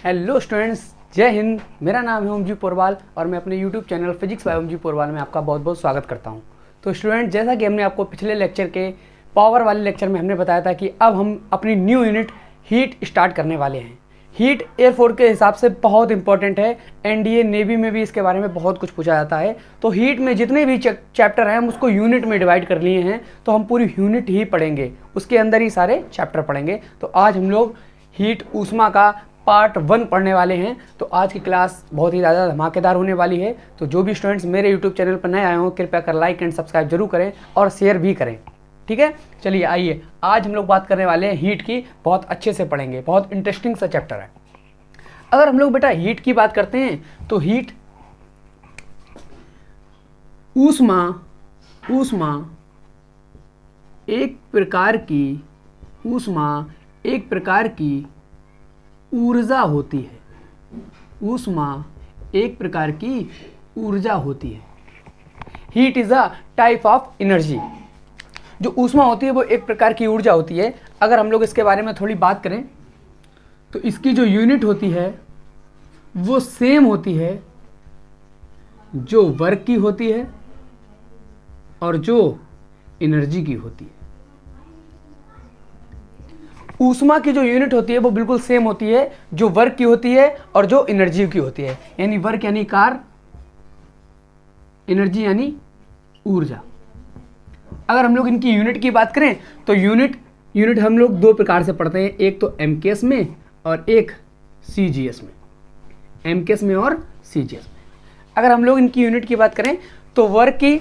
Hello students, जय हिंद। मेरा नाम है ओमजी पोरवाल और मैं अपने YouTube channel physics bye Omji Porwal में आपका बहुत बहुत स्वागत करता हूं। तो स्टूडेंट, जैसा कि हमने आपको पिछले लेक्चर के पावर वाले लेक्चर में हमने बताया था कि अब हम अपनी न्यू यूनिट हीट स्टार्ट करने वाले हैं। हीट एयरफोर्स के हिसाब से बहुत इंपॉर्टेंट है। एनडीए नेवी में भी इसके बारे में बहुत कुछ पूछा जाता है। तो हीट में जितने भी चैप्टर हैं हम उसको यूनिट में डिवाइड कर लिए हैं, तो हम पूरी यूनिट ही पढ़ेंगे, उसके अंदर ही सारे चैप्टर पढ़ेंगे। तो आज हम लोग हीट ऊष्मा का पार्ट 1 पढ़ने वाले हैं। तो आज की क्लास बहुत ही ज़्यादा धमाकेदार होने वाली है। तो जो भी स्टूडेंट्स मेरे यूट्यूब चैनल पर नए आए हों, कृपया कर लाइक एंड सब्सक्राइब जरूर करें और शेयर भी करें। ठीक है, चलिए आइए, आज हम लोग बात करने वाले हैं हीट की। बहुत अच्छे से पढ़ेंगे, बहुत इंटरेस्टिंग सा चैप्टर है। अगर हम लोग बेटा हीट की बात करते हैं तो हीट ऊष्मा एक प्रकार की ऊर्जा होती है। ऊष्मा एक प्रकार की ऊर्जा होती है। Heat is a type of energy. जो ऊष्मा होती है वो एक प्रकार की ऊर्जा होती है। अगर हम लोग इसके बारे में थोड़ी बात करें तो इसकी जो यूनिट होती है वो सेम होती है जो वर्क की होती है और जो एनर्जी की होती है। ऊष्मा की जो यूनिट होती है वो बिल्कुल सेम होती है जो वर्क की होती है और जो एनर्जी की होती है। यानी वर्क यानी कार्य, एनर्जी यानी ऊर्जा। अगर हम लोग इनकी यूनिट की बात करें तो यूनिट हम लोग दो प्रकार से पढ़ते हैं, एक तो एमकेएस में और एक सीजीएस में। एमकेएस में और सीजीएस में अगर हम लोग इनकी यूनिट की बात करें तो वर्क की,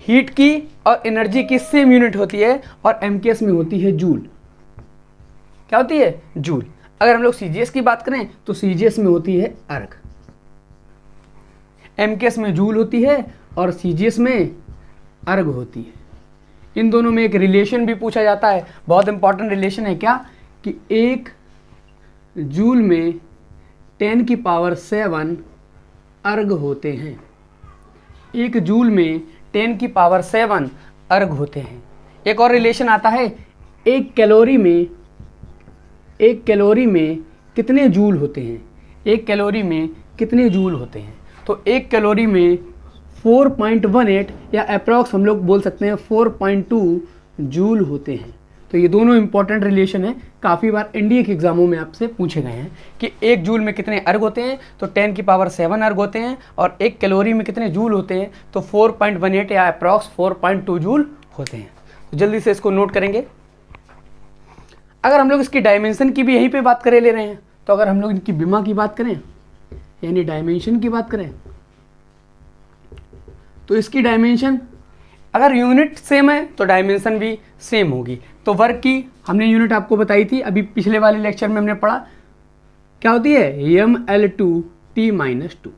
हीट की और एनर्जी की सेम यूनिट होती है और एमकेएस में होती है जूल। क्या होती है? जूल। अगर हम लोग सीजीएस की बात करें तो सीजीएस में होती है अर्ग। एमकेएस में जूल होती है और सीजीएस में अर्ग होती है। इन दोनों में एक रिलेशन भी पूछा जाता है, बहुत इंपॉर्टेंट रिलेशन है। क्या कि 1 जूल में 10⁻7 अर्ग होते हैं। 1 जूल में 10⁻7 अर्ग होते हैं। एक और रिलेशन आता है, 1 कैलोरी में कितने जूल होते हैं। 1 कैलोरी में कितने जूल होते हैं? तो 1 कैलोरी में 4.18 या अप्रॉक्स हम लोग बोल सकते हैं 4.2 जूल होते हैं। तो ये दोनों इंपॉर्टेंट रिलेशन है, काफ़ी बार एनडीए के एग्जामों में आपसे पूछे गए हैं कि 1 जूल में कितने अर्ग होते हैं, तो 10⁻7 अर्ग होते हैं। और 1 कैलोरी में कितने जूल होते हैं, तो 4.18 या अप्रॉक्स 4.2 जूल होते हैं। तो जल्दी से इसको नोट करेंगे। अगर हम लोग इसकी डायमेंशन की भी यहीं पे बात करे ले रहे हैं, तो अगर हम लोग इनकी विमा की बात करें यानी डायमेंशन की बात करें तो इसकी डायमेंशन, अगर यूनिट सेम है तो डायमेंशन भी सेम होगी। तो वर्क की हमने यूनिट आपको बताई थी, अभी पिछले वाले लेक्चर में हमने पढ़ा, क्या होती है? mL2T-2।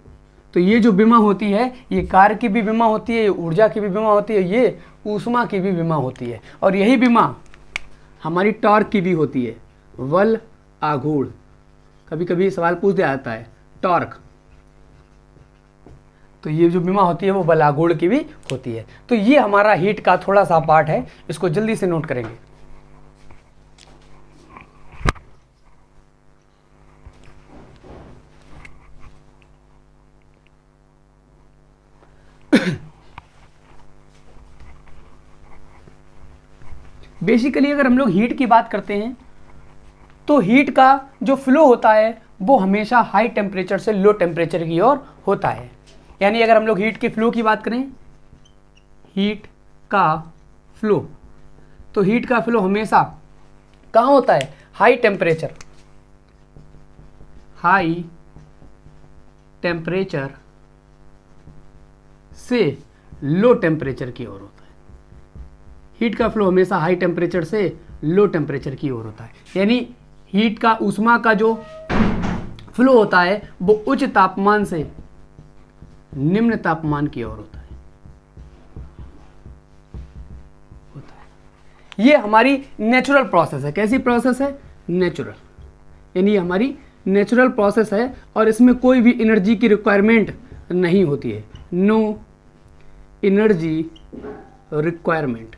तो ये जो विमा होती है ये कार्य की भी विमा होती है, ये ऊर्जा की भी विमा होती है, ये ऊष्मा की भी विमा होती है। और यही विमा हमारी टॉर्क की भी होती है, बल आघूर्ण। कभी कभी सवाल पूछ दिया जाता है टॉर्क, तो ये जो विमा होती है वो बल आघूर्ण की भी होती है। तो ये हमारा हीट का थोड़ा सा पार्ट है, इसको जल्दी से नोट करेंगे। बेसिकली अगर हम लोग हीट की बात करते हैं तो हीट का जो फ्लो होता है वो हमेशा हाई टेम्परेचर से लो टेम्परेचर की ओर होता है। यानी अगर हम लोग हीट के फ्लो की बात करें, हीट का फ्लो, तो हीट का फ्लो हमेशा कहाँ होता है? हाई टेम्परेचर से लो टेम्परेचर की ओर होता है। हीट का फ्लो हमेशा हाई टेम्परेचर से लो टेम्परेचर की ओर होता है। यानी हीट का, ऊष्मा का जो फ्लो होता है वो उच्च तापमान से निम्न तापमान की ओर होता है। ये हमारी नेचुरल प्रोसेस है। कैसी प्रोसेस है? नेचुरल। यानी हमारी नेचुरल प्रोसेस है और इसमें कोई भी एनर्जी की रिक्वायरमेंट नहीं होती है। No energy requirement.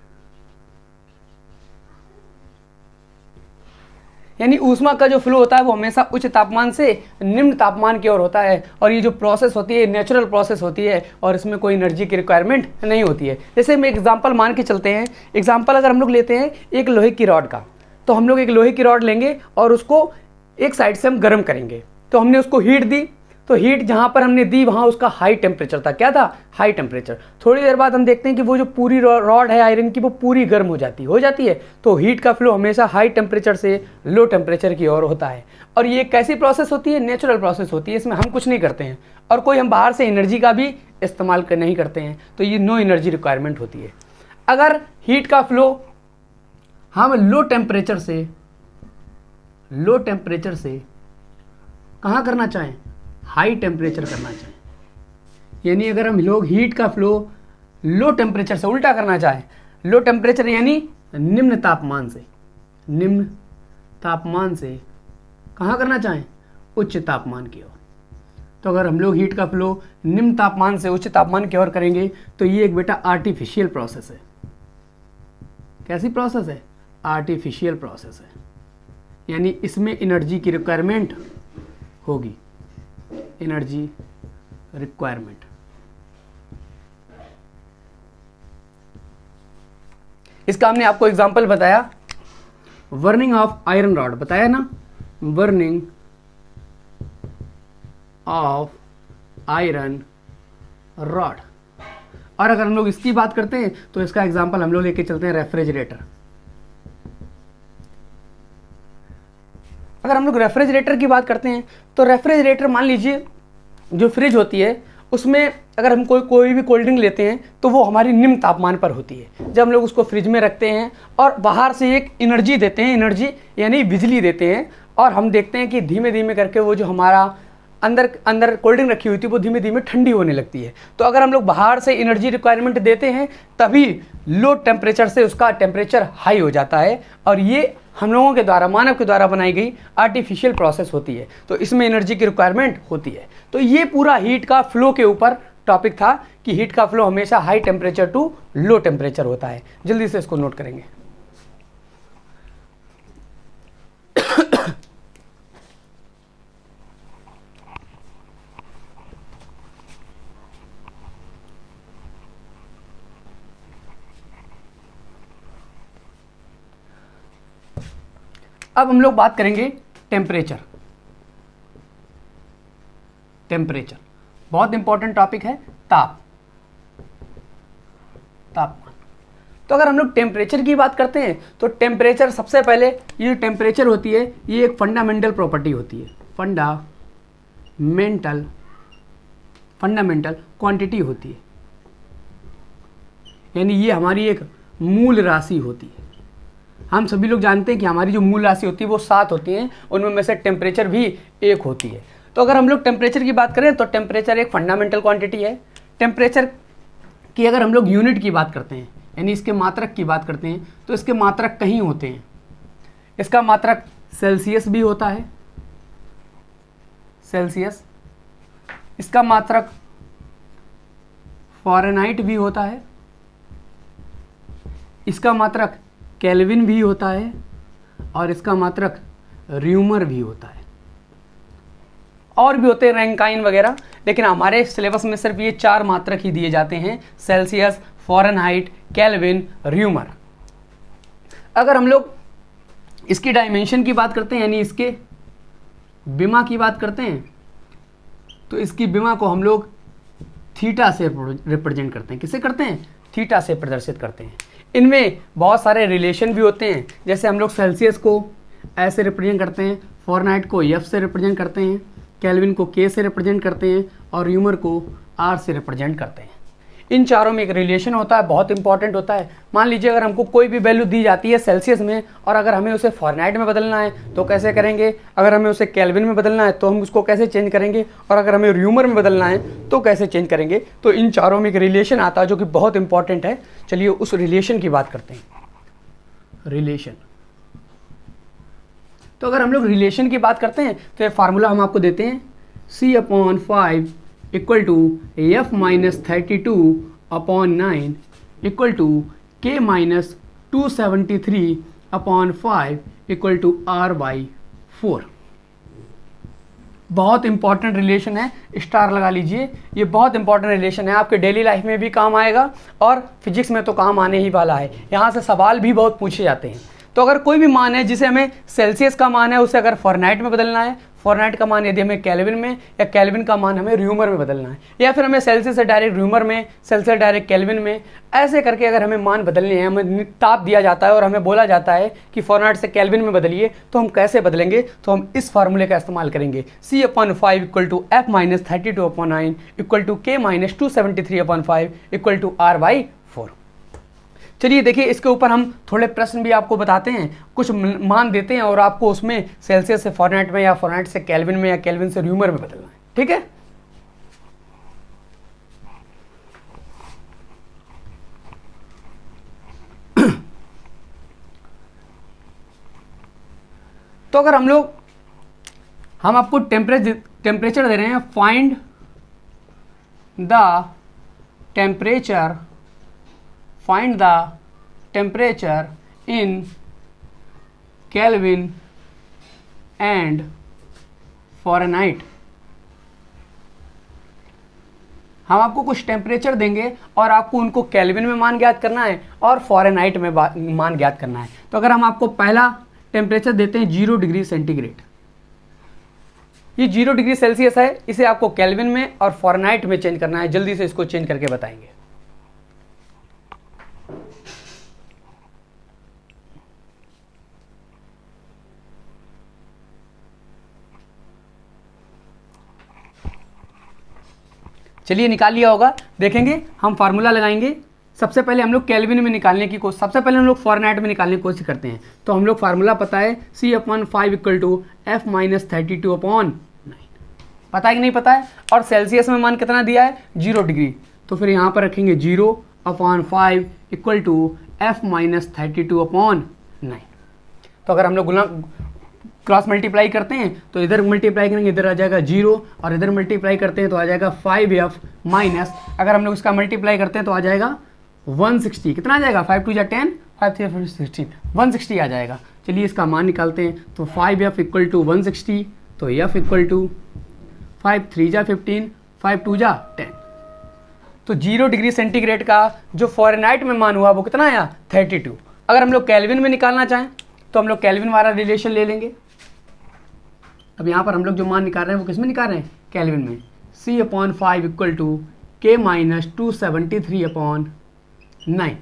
यानी ऊष्मा का जो फ्लो होता है वो हमेशा उच्च तापमान से निम्न तापमान की ओर होता है, और ये जो प्रोसेस होती है नेचुरल प्रोसेस होती है और इसमें कोई एनर्जी की रिक्वायरमेंट नहीं होती है। जैसे हम एग्जांपल मान के चलते हैं, एग्जांपल अगर हम लोग लेते हैं एक लोहे की रॉड का, तो हम लोग एक लोहे की रॉड लेंगे और उसको एक साइड से हम गर्म करेंगे। तो हमने उसको हीट दी, तो हीट जहाँ पर हमने दी वहाँ उसका हाई टेम्परेचर था। क्या था? High temperature. थोड़ी देर बाद हम देखते हैं कि वो जो पूरी रॉड है आयरन की वो पूरी गर्म हो जाती है। तो हीट का फ्लो हमेशा हाई टेम्परेचर से लो टेम्परेचर की ओर होता है, और ये कैसी प्रोसेस होती है? नेचुरल प्रोसेस होती है। इसमें हम कुछ नहीं करते हैं और कोई हम बाहर से एनर्जी का भी इस्तेमाल नहीं करते हैं, तो ये नो एनर्जी रिक्वायरमेंट होती है। अगर हीट का फ्लो हम लो टेम्परेचर से कहाँ करना चाहें? हाई टेम्परेचर करना चाहें, यानी अगर हम लोग हीट का फ्लो लो टेम्परेचर से उल्टा करना चाहें, लो टेम्परेचर यानी निम्न तापमान से कहाँ करना चाहें? उच्च तापमान की ओर। तो अगर हम लोग हीट का फ्लो निम्न तापमान से उच्च तापमान की ओर करेंगे तो ये एक बेटा आर्टिफिशियल प्रोसेस है। कैसी प्रोसेस है? आर्टिफिशियल प्रोसेस है, यानी इसमें एनर्जी की रिक्वायरमेंट होगी, एनर्जी रिक्वायरमेंट। इसका हमने आपको एग्जांपल बताया, बर्निंग ऑफ आयरन रॉड बताया ना, बर्निंग ऑफ आयरन रॉड। और अगर हम लोग इसकी बात करते हैं तो इसका एग्जांपल हम लोग लेके चलते हैं रेफ्रिजरेटर। अगर हम लोग रेफ्रिजरेटर की बात करते हैं तो रेफ्रिजरेटर, मान लीजिए जो फ्रिज होती है उसमें अगर हम कोई भी कोल्ड ड्रिंक लेते हैं तो वो हमारी निम्न तापमान पर होती है। जब हम लोग उसको फ्रिज में रखते हैं और बाहर से एक एनर्जी देते हैं, एनर्जी यानी बिजली देते हैं, और हम देखते हैं कि धीमे धीमे करके वो जो हमारा अंदर कोल्ड ड्रिंक रखी हुई थी वो धीमे धीमे ठंडी होने लगती है। तो अगर हम लोग बाहर से एनर्जी रिक्वायरमेंट देते हैं तभी लो टेम्परेचर से उसका टेम्परेचर हाई हो जाता है, और ये हम लोगों के द्वारा, मानव के द्वारा बनाई गई आर्टिफिशियल प्रोसेस होती है। तो इसमें एनर्जी की रिक्वायरमेंट होती है। तो ये पूरा हीट का फ्लो के ऊपर टॉपिक था कि हीट का फ्लो हमेशा high temperature to low temperature होता है। जल्दी से इसको नोट करेंगे। अब हम लोग बात करेंगे टेम्परेचर। बहुत इंपॉर्टेंट टॉपिक है, तापमान। तो अगर हम लोग टेम्परेचर की बात करते हैं तो टेम्परेचर, सबसे पहले ये टेम्परेचर होती है ये एक फंडामेंटल प्रॉपर्टी होती है, फंडामेंटल क्वांटिटी होती है, यानी ये हमारी एक मूल राशि होती है। हम सभी लोग जानते हैं कि हमारी जो मूल राशि होती है वो 7 होती हैं, उनमें में से टेम्परेचर भी 1 होती है। तो अगर हम लोग टेम्परेचर की बात करें तो टेम्परेचर एक फंडामेंटल क्वांटिटी है। टेम्परेचर की अगर हम लोग यूनिट की बात करते हैं, यानी इसके मात्रक की बात करते हैं, तो इसके मात्रक कहीं होते हैं। इसका मात्रक सेल्सियस भी होता है, सेल्सियस। इसका मात्रक फ़ारेनहाइट भी होता है, इसका मात्रक केल्विन भी होता है, और इसका मात्रक र्यूमर भी होता है। और भी होते हैं रैंकाइन वगैरह, लेकिन हमारे सिलेबस में सिर्फ ये 4 मात्रक ही दिए जाते हैं, सेल्सियस, फ़ारेनहाइट, केल्विन, र्यूमर। अगर हम लोग इसकी डायमेंशन की बात करते हैं, यानी इसके बिमा की बात करते हैं, तो इसकी बिमा को हम लोग थीटा से रिप्रेजेंट करते हैं। किसे करते हैं? थीटा से प्रदर्शित करते हैं। इनमें बहुत सारे रिलेशन भी होते हैं, जैसे हम लोग सेल्सियस को ऐसे रिप्रेजेंट करते हैं, फ़ारेनहाइट को एफ से रिप्रेजेंट करते हैं, केल्विन को के से रिप्रेजेंट करते हैं, और र्यूमर को आर से रिप्रेजेंट करते हैं। इन चारों में एक रिलेशन होता है, बहुत इंपॉर्टेंट होता है। मान लीजिए अगर हमको कोई भी वैल्यू दी जाती है सेल्सियस में, और अगर हमें उसे फ़ारेनहाइट में बदलना है तो कैसे करेंगे, अगर हमें उसे केल्विन में बदलना है तो हम उसको कैसे चेंज करेंगे, और अगर हमें र्यूमर में बदलना है तो कैसे चेंज करेंगे। तो इन चारों में एक रिलेशन आता है जो कि बहुत इंपॉर्टेंट है। चलिए उस रिलेशन की बात करते हैं। रिलेशन, तो अगर हम लोग रिलेशन की बात करते हैं तो ये फार्मूला हम आपको देते हैं, C/5 equal to F-32/9 equal to K-273/5 equal to R/4। बहुत इंपॉर्टेंट रिलेशन है, स्टार लगा लीजिए। ये बहुत इंपॉर्टेंट रिलेशन है, आपके डेली लाइफ में भी काम आएगा और फिजिक्स में तो काम आने ही वाला है। यहाँ से सवाल भी बहुत पूछे जाते हैं। तो अगर कोई भी मान है जिसे हमें सेल्सियस का मान है उसे अगर फ़ारेनहाइट में बदलना है, फ़ारेनहाइट का मान यदि हमें केल्विन में, या केल्विन का मान हमें र्यूमर में बदलना है, या फिर हमें सेल्सियस से डायरेक्ट र्यूमर में, सेल्सियस डायरेक्ट केल्विन में, ऐसे करके अगर हमें मान बदलने हैं, हमें ताप दिया जाता है और हमें बोला जाता है कि फ़ारेनहाइट से केल्विन में बदलिए, तो हम कैसे बदलेंगे? तो हम इस फार्मूले का इस्तेमाल करेंगे। C/5 equal to F-32/9 equal to K-273/5 equal to R/4। चलिए देखिए, इसके ऊपर हम थोड़े प्रश्न भी आपको बताते हैं, कुछ मान देते हैं और आपको उसमें सेल्सियस से फ़ारेनहाइट में, या फ़ारेनहाइट से केल्विन में, या केल्विन से र्यूमर में बदलना है। ठीक है, तो अगर हम आपको टेम्परेचर दे रहे हैं, find the temperature in kelvin and Fahrenheit. हम आपको कुछ टेम्परेचर देंगे और आपको उनको केल्विन में मान ज्ञात करना है और फ़ारेनहाइट में मान ज्ञात करना है। तो अगर हम आपको पहला टेम्परेचर देते हैं 0 डिग्री सेंटीग्रेड, ये 0 डिग्री सेल्सियस है, इसे आपको केल्विन में और फ़ारेनहाइट में चेंज करना है। जल्दी से इसको चेंज करके बताएंगे। चलिए निकाल लिया होगा, देखेंगे हम फार्मूला लगाएंगे। सबसे पहले हम लोग केल्विन में निकालने की कोशिश, सबसे पहले हम लोग फ़ारेनहाइट में निकालने की कोशिश करते हैं। तो हम लोग फार्मूला पता है C/5 इक्वल टू F-32/9, पता है कि नहीं पता है? और सेल्सियस में मान कितना दिया है? 0 डिग्री। तो फिर यहाँ पर रखेंगे 0/5 इक्वल टू F-32/9। तो अगर हम लोग क्रॉस मल्टीप्लाई करते हैं तो इधर मल्टीप्लाई करेंगे, इधर आ जाएगा 0, और इधर मल्टीप्लाई करते हैं तो आ जाएगा 5F माइनस, अगर हम लोग इसका मल्टीप्लाई करते हैं तो आ जाएगा 160। कितना आ जाएगा? 5 2 10, 5 3 16, 160 आ जाएगा। चलिए इसका मान निकालते हैं। तो 5F इक्वल टू 160, तो F इक्वल टू 5 3 15, 5 2 10। तो 0 डिग्री सेंटीग्रेड का जो फ़ारेनहाइट में मान हुआ वो कितना आया? 32। अगर हम लोग केल्विन में निकालना चाहें तो हम लोग केल्विन वाला रिलेशन ले लेंगे। अब यहाँ पर हम लोग जो मान निकाल रहे हैं वो किस में निकाल रहे हैं? केल्विन में। C/5 equal to K-273/9।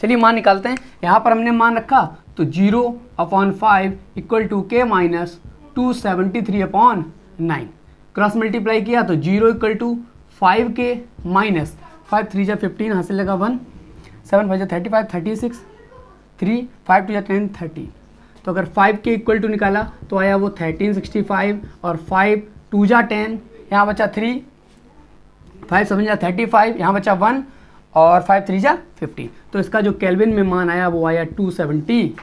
चलिए मान निकालते हैं। यहाँ पर हमने मान रखा तो 0/5 equal to K-273/9। Cross multiply किया तो 0 इक्वल टू 5K माइनस 5 3 15, यहाँ से लगा 1, 7 5 35, 36, 3 5 2 10 30। तो अगर 5K इक्वल टू निकाला तो आया वो 1365, और 5 2 10, यहाँ बचा 3, 5 7 35, यहाँ बचा 1, और 5 3 15। तो इसका जो केल्विन में मान आया वो आया 273।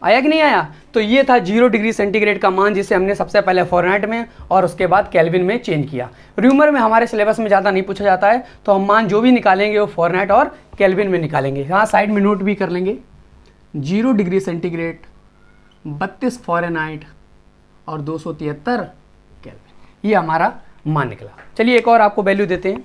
आया कि नहीं आया? तो ये था 0 डिग्री सेंटीग्रेड का मान, जिसे हमने सबसे पहले फ़ारेनहाइट में और उसके बाद केल्विन में चेंज किया। र्यूमर में हमारे सिलेबस में ज़्यादा नहीं पूछा जाता है, तो हम मान जो भी निकालेंगे वो फ़ारेनहाइट और केल्विन में निकालेंगे। यहाँ साइड में नोट भी कर लेंगे, 0 डिग्री सेंटीग्रेड, 32 फ़ारेनहाइट और 273 केल्विन, ये हमारा मान निकला। चलिए एक और आपको वैल्यू देते हैं।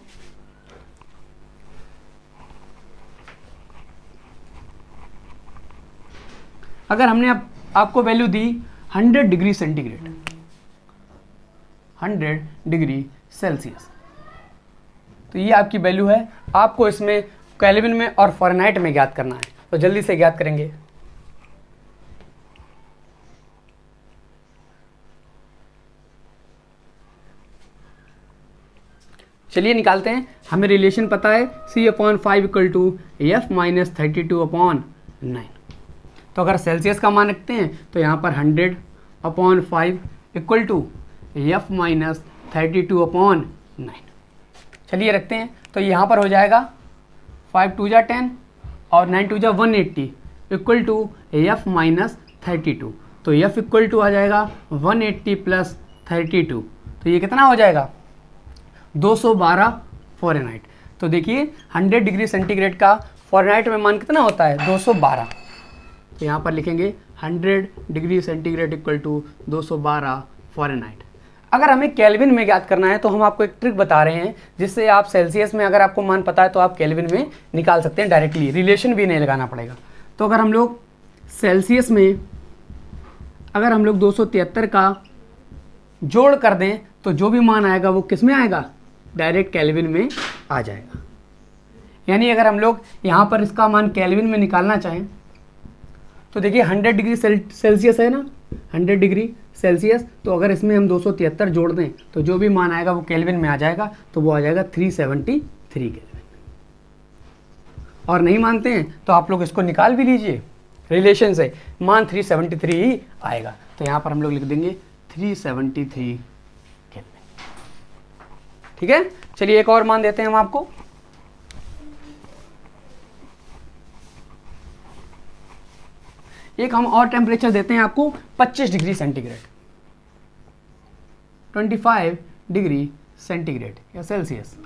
अगर हमने आपको वैल्यू दी 100 डिग्री सेंटीग्रेड, 100 डिग्री सेल्सियस, तो ये आपकी वैल्यू है। आपको इसमें केल्विन में और फ़ारेनहाइट में ज्ञात करना है, तो जल्दी से ज्ञात करेंगे। चलिए निकालते हैं। हमें रिलेशन पता है C/5 इक्वल टू F-32/9। तो अगर सेल्सियस का मान रखते हैं तो यहाँ पर 100/5 इक्वल टू F-32/9। चलिए रखते हैं, तो यहाँ पर हो जाएगा 5 2 10 और 9 2 180 इक्वल टू F-32। तो F इक्वल टू आ जाएगा 180 प्लस 32, तो ये कितना हो जाएगा? 212 फ़ारेनहाइट। तो देखिए 100 डिग्री सेंटीग्रेड का फ़ारेनहाइट में मान कितना होता है? 212। तो यहाँ पर लिखेंगे 100 degree centigrade equal to 212 Fahrenheit. अगर हमें केल्विन में ज्ञात करना है तो हम आपको एक ट्रिक बता रहे हैं जिससे आप सेल्सियस में अगर आपको मान पता है तो आप केल्विन में निकाल सकते हैं डायरेक्टली, रिलेशन भी नहीं लगाना पड़ेगा। तो अगर हम लोग सेल्सियस में अगर हम लोग 273 का जोड़ कर दें तो जो भी मान आएगा वो किस में आएगा, डायरेक्ट केल्विन में आ जाएगा। यानी अगर हम लोग यहाँ पर इसका मान केल्विन में निकालना चाहें तो देखिए 100 डिग्री सेल्सियस है ना, 100 डिग्री सेल्सियस, तो अगर इसमें हम 273 जोड़ दें तो जो भी मान आएगा वो केल्विन में आ जाएगा, तो वो आ जाएगा 373 केल्विन। और नहीं मानते हैं तो आप लोग इसको निकाल भी लीजिए रिलेशन से, मान 373 ही आएगा। तो यहाँ पर हम लोग लिख देंगे 373 केल्विन। ठीक है, चलिए एक और मान देते हैं हम आपको। एक हम और टेम्परेचर देते हैं आपको 25 डिग्री सेंटीग्रेड, 25 डिग्री सेंटीग्रेड या सेल्सियस।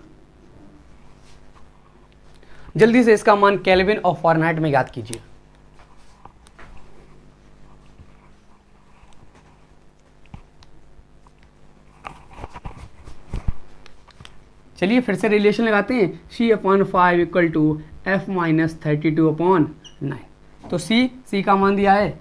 जल्दी से इसका मान केल्विन और फ़ारेनहाइट में याद कीजिए। चलिए फिर से रिलेशन लगाते हैं, C/5 इक्वल टू F-32/9। तो C का मान दिया है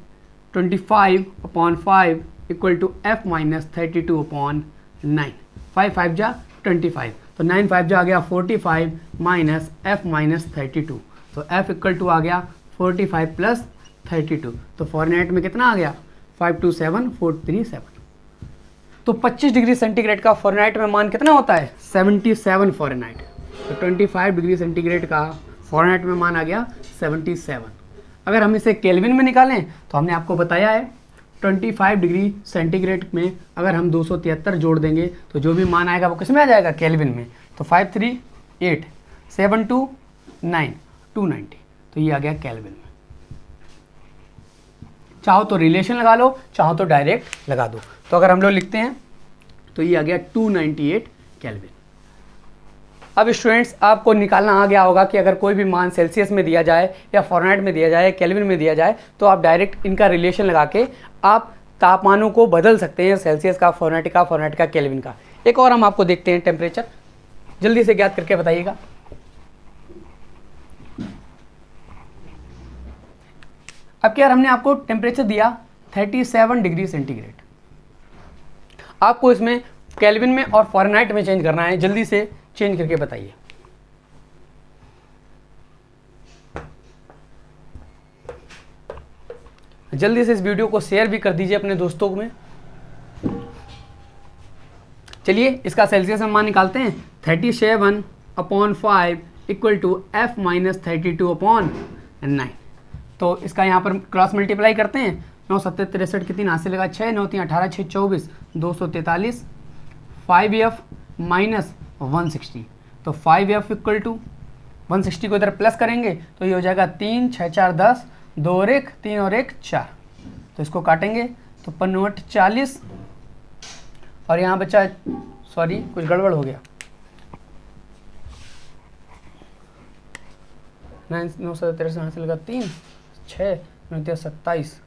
25/5 इक्वल टू F-32/9। 5 5 जा 25, तो 9 5 जा आ गया 45 माइनस F-32, तो F इक्वल टू आ गया 45 प्लस 32। तो फ़ारेनहाइट में कितना आ गया 527,437। तो 25 डिग्री सेंटीग्रेड का फ़ारेनहाइट में मान कितना होता है 77 फ़ारेनहाइट। तो 25 डिग्री सेंटीग्रेड का फ़ारेनहाइट में मान आ गया 77। अगर हम इसे केल्विन में निकालें तो हमने आपको बताया है 25 डिग्री सेंटीग्रेड में अगर हम 273 जोड़ देंगे तो जो भी मान आएगा वो किस में आ जाएगा, केल्विन में। तो 538 729 290, तो ये आ गया केल्विन में। चाहो तो रिलेशन लगा लो, चाहो तो डायरेक्ट लगा दो। तो अगर हम लोग लिखते हैं तो ये आ गया 298 केल्विन। अब स्टूडेंट्स आपको निकालना आ गया होगा कि अगर कोई भी मान सेल्सियस में दिया जाए या फ़ारेनहाइट में दिया जाए, केल्विन में दिया जाए, तो आप डायरेक्ट इनका रिलेशन लगा के आप तापमानों को बदल सकते हैं, सेल्सियस का, फ़ारेनहाइट का, केल्विन का। एक और हम आपको देखते हैं टेम्परेचर, जल्दी से ज्ञात करके बताइएगा। अब क्या हमने आपको टेम्परेचर दिया 37 डिग्री सेंटीग्रेड, आपको इसमें केल्विन में और फ़ारेनहाइट में चेंज करना है। जल्दी से चेंज करके बताइए। जल्दी से इस वीडियो को शेयर भी कर दीजिए अपने दोस्तों में। चलिए इसका सेल्सियस में मान निकालते हैं। 37/5 इक्वल टू F-32/9। तो इसका यहाँ पर क्रॉस मल्टीप्लाई करते हैं। 9 7 63 कितनी हाथ से लगा 6, 9 3 18, 6 24, 243, 5F माइनस 160। तो 5F इक्वल टू 160 को इधर प्लस करेंगे तो ये हो जाएगा 3 6 4 10, 2 और 1 3 और 1 4। तो इसको काटेंगे तो 5 40 और यहाँ बचा, सॉरी कुछ गड़बड़ हो गया, 9 9 7 13 यहाँ से लगा 3 6 9 27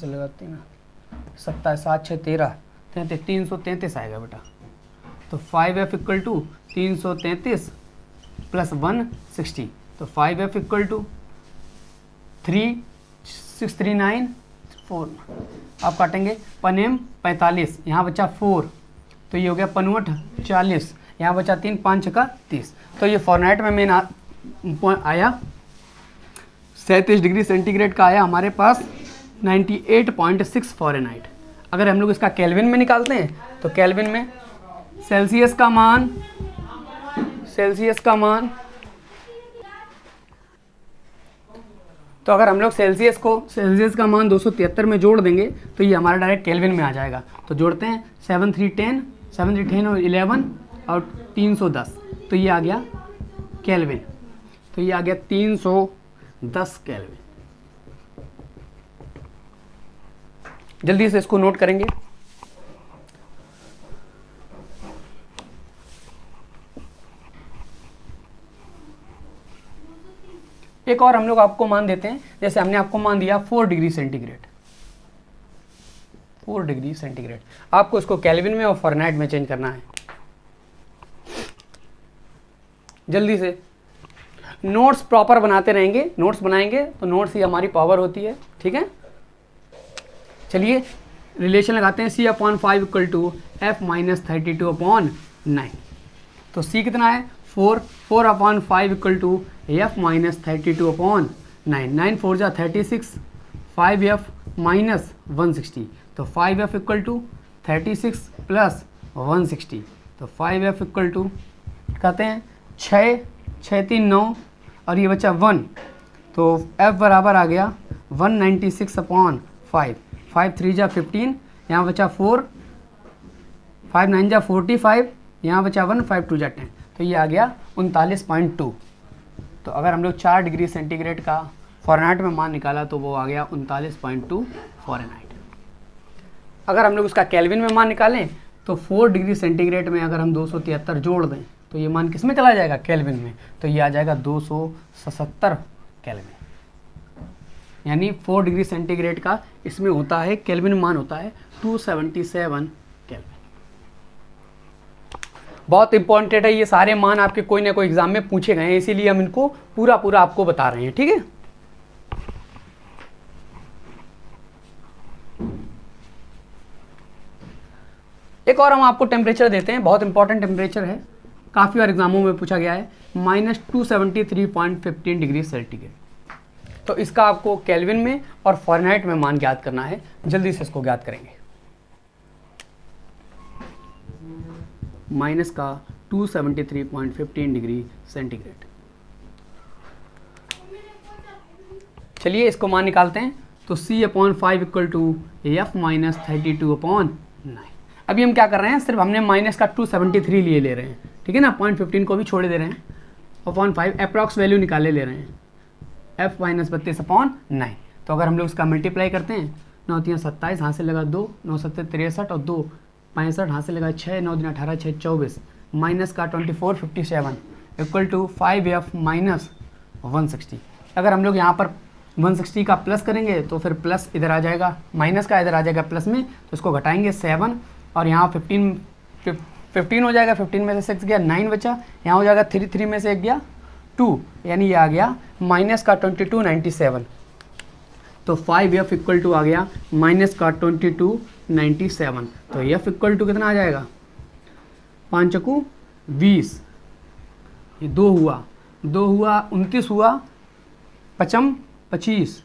से लगा 3 27 7 6 13 33 333 आएगा बेटा। तो 5F इक्वल टू 333 प्लस 160। तो 5F इक्वल टू 36394। आप काटेंगे 5M 45, यहाँ बचा 4, तो ये हो गया 5 40, यहाँ बचा 3 5 का 30। तो ये फ़ारेनहाइट में मेन आया 37 डिग्री सेंटीग्रेड का आया हमारे पास 98.6 फ़ारेनहाइट। अगर हम लोग इसका केल्विन में निकालते हैं तो केल्विन में सेल्सियस का मान तो अगर हम लोग सेल्सियस का मान 273 में जोड़ देंगे तो ये हमारा डायरेक्ट केल्विन में आ जाएगा। तो जोड़ते हैं 7 3 10 और 11 और 310, तो ये आ गया केल्विन। तो ये आ गया 310 केल्विन। जल्दी से इसको नोट करेंगे। एक और हम लोग आपको मान देते हैं, जैसे हमने आपको मान दिया 4 डिग्री सेंटीग्रेड, 4 डिग्री सेंटीग्रेड। आपको इसको केल्विन में और फ़ारेनहाइट में चेंज करना है। जल्दी से नोट्स प्रॉपर बनाते रहेंगे, नोट्स बनाएंगे तो नोट्स ही हमारी पावर होती है, ठीक है। चलिए रिलेशन लगाते हैं, C/5 equal to F minus 32/9। तो C कितना है 4, 4/5 इक्वल टू F माइनस 32/9, 9 4 जा 36, 5F माइनस 160। तो 5F इक्वल टू 36 प्लस 160, तो 5F इक्वल टू कहते हैं 6, 6 3 9 और ये बचा 1, तो F बराबर आ गया 196/5, 5 3 जा 15, यहाँ बचा 4, 5 9 जा 45, यहाँ बचा 1, 5 2 जा 10, तो ये आ गया 39.2। तो अगर हम लोग 4 डिग्री सेंटीग्रेड का फ़ारेनहाइट में मान निकाला तो वो आ गया 39.2 फ़ारेनहाइट। अगर हम लोग उसका केल्विन में मान निकालें तो 4 डिग्री सेंटीग्रेड में अगर हम 273 जोड़ दें तो ये मान किस में चला जाएगा, केल्विन में, तो ये आ जाएगा 277 केल्विन। यानी 4 डिग्री सेंटीग्रेड का इसमें होता है केल्विन मान होता है 277 केल्विन। बहुत इंपॉर्टेंट है, ये सारे मान आपके कोई ना कोई एग्जाम में पूछे गए हैं, इसीलिए हम इनको पूरा पूरा आपको बता रहे हैं, ठीक है। एक और हम आपको टेम्परेचर देते हैं, बहुत इंपॉर्टेंट टेम्परेचर है, काफ़ी बार एग्जामों में पूछा गया है, -273.15 डिग्री सेंटीग्रेड। तो इसका आपको केल्विन में और फ़ारेनहाइट में मान ज्ञात करना है। जल्दी से इसको ज्ञात करेंगे। माइनस का 273.15 डिग्री सेंटीग्रेड। चलिए इसको मान निकालते हैं, तो C/5 equal to F minus 32/9। अभी हम क्या कर रहे हैं, सिर्फ हमने माइनस का 273 लिए ले रहे हैं, ठीक है ना, 0.15 को भी छोड़े दे रहे हैं, और 5 अप्रॉक्स वैल्यू निकाले ले रहे हैं, F माइनस 32/9। तो अगर हम लोग इसका मल्टीप्लाई करते हैं, 9 3 27, हाथ से लगा 2, 9 7 63 और 2 65, हाथ से लगा 6, 9 3 18, 6 24, माइनस का 24 57 इक्वल टू 5F माइनस 160। अगर हम लोग यहाँ पर 160 का प्लस करेंगे तो फिर प्लस इधर आ जाएगा, माइनस का इधर आ जाएगा प्लस में, तो इसको घटाएंगे 7, और यहाँ 15 हो जाएगा, 15 में से 6 गया, 9 बचा, यहाँ हो जाएगा 3 3 में से 1 गया 2, यानी ये आ गया माइनस का 2297। तो 5F इक्वल टू आ गया माइनस का 2297। तो F इक्वल टू कितना आ जाएगा, 5 चकू 20, ये 2 हुआ 29 हुआ, 5 25,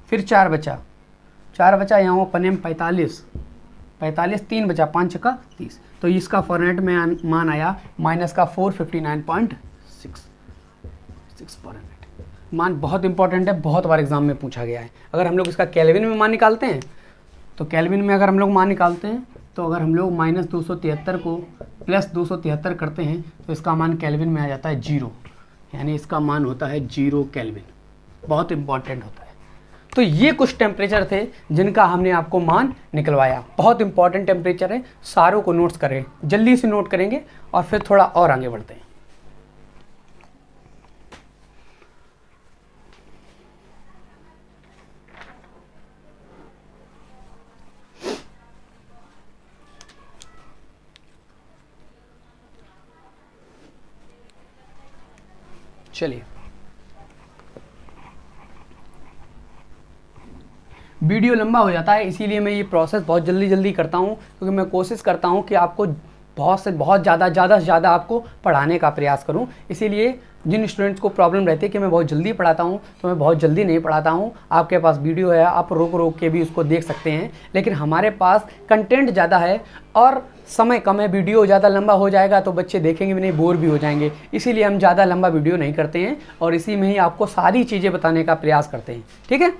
फिर 4 बचा, यहाँ हो 5 45, 3 बचा, 5 छक्का 30। तो इसका फ़ारेनहाइट में मान आया माइनस का 459.6 फ़ारेनहाइट। मान बहुत इंपॉर्टेंट है, बहुत बार एग्जाम में पूछा गया है। अगर हम लोग इसका केल्विन में मान निकालते हैं, तो केल्विन में अगर हम लोग मान निकालते हैं, तो अगर हम लोग -273 को प्लस 273 करते हैं तो इसका मान केल्विन में आ जाता है 0, यानी इसका मान होता है 0 केल्विन। बहुत इंपॉर्टेंट होता है। तो ये कुछ टेम्परेचर थे जिनका हमने आपको मान निकलवाया। बहुत इंपॉर्टेंट टेम्परेचर है, सारों को नोट्स करें, जल्दी से नोट करेंगे और फिर थोड़ा और आगे बढ़ते हैं। चलिए, वीडियो लंबा हो जाता है, इसीलिए मैं ये प्रोसेस बहुत जल्दी करता हूँ, क्योंकि मैं कोशिश करता हूँ कि आपको बहुत से ज़्यादा आपको पढ़ाने का प्रयास करूँ। इसीलिए जिन स्टूडेंट्स को प्रॉब्लम रहती है कि मैं बहुत जल्दी पढ़ाता हूँ, तो मैं बहुत जल्दी नहीं पढ़ाता हूँ। आपके पास वीडियो है, आप रोक के भी उसको देख सकते हैं, लेकिन हमारे पास कंटेंट ज़्यादा है और समय कम है। वीडियो ज़्यादा लंबा हो जाएगा तो बच्चे देखेंगे भी नहीं, बोर भी हो जाएंगे। इसीलिए हम ज़्यादा लंबा वीडियो नहीं करते हैं और इसी में ही आपको सारी चीज़ें बताने का प्रयास करते हैं, ठीक है।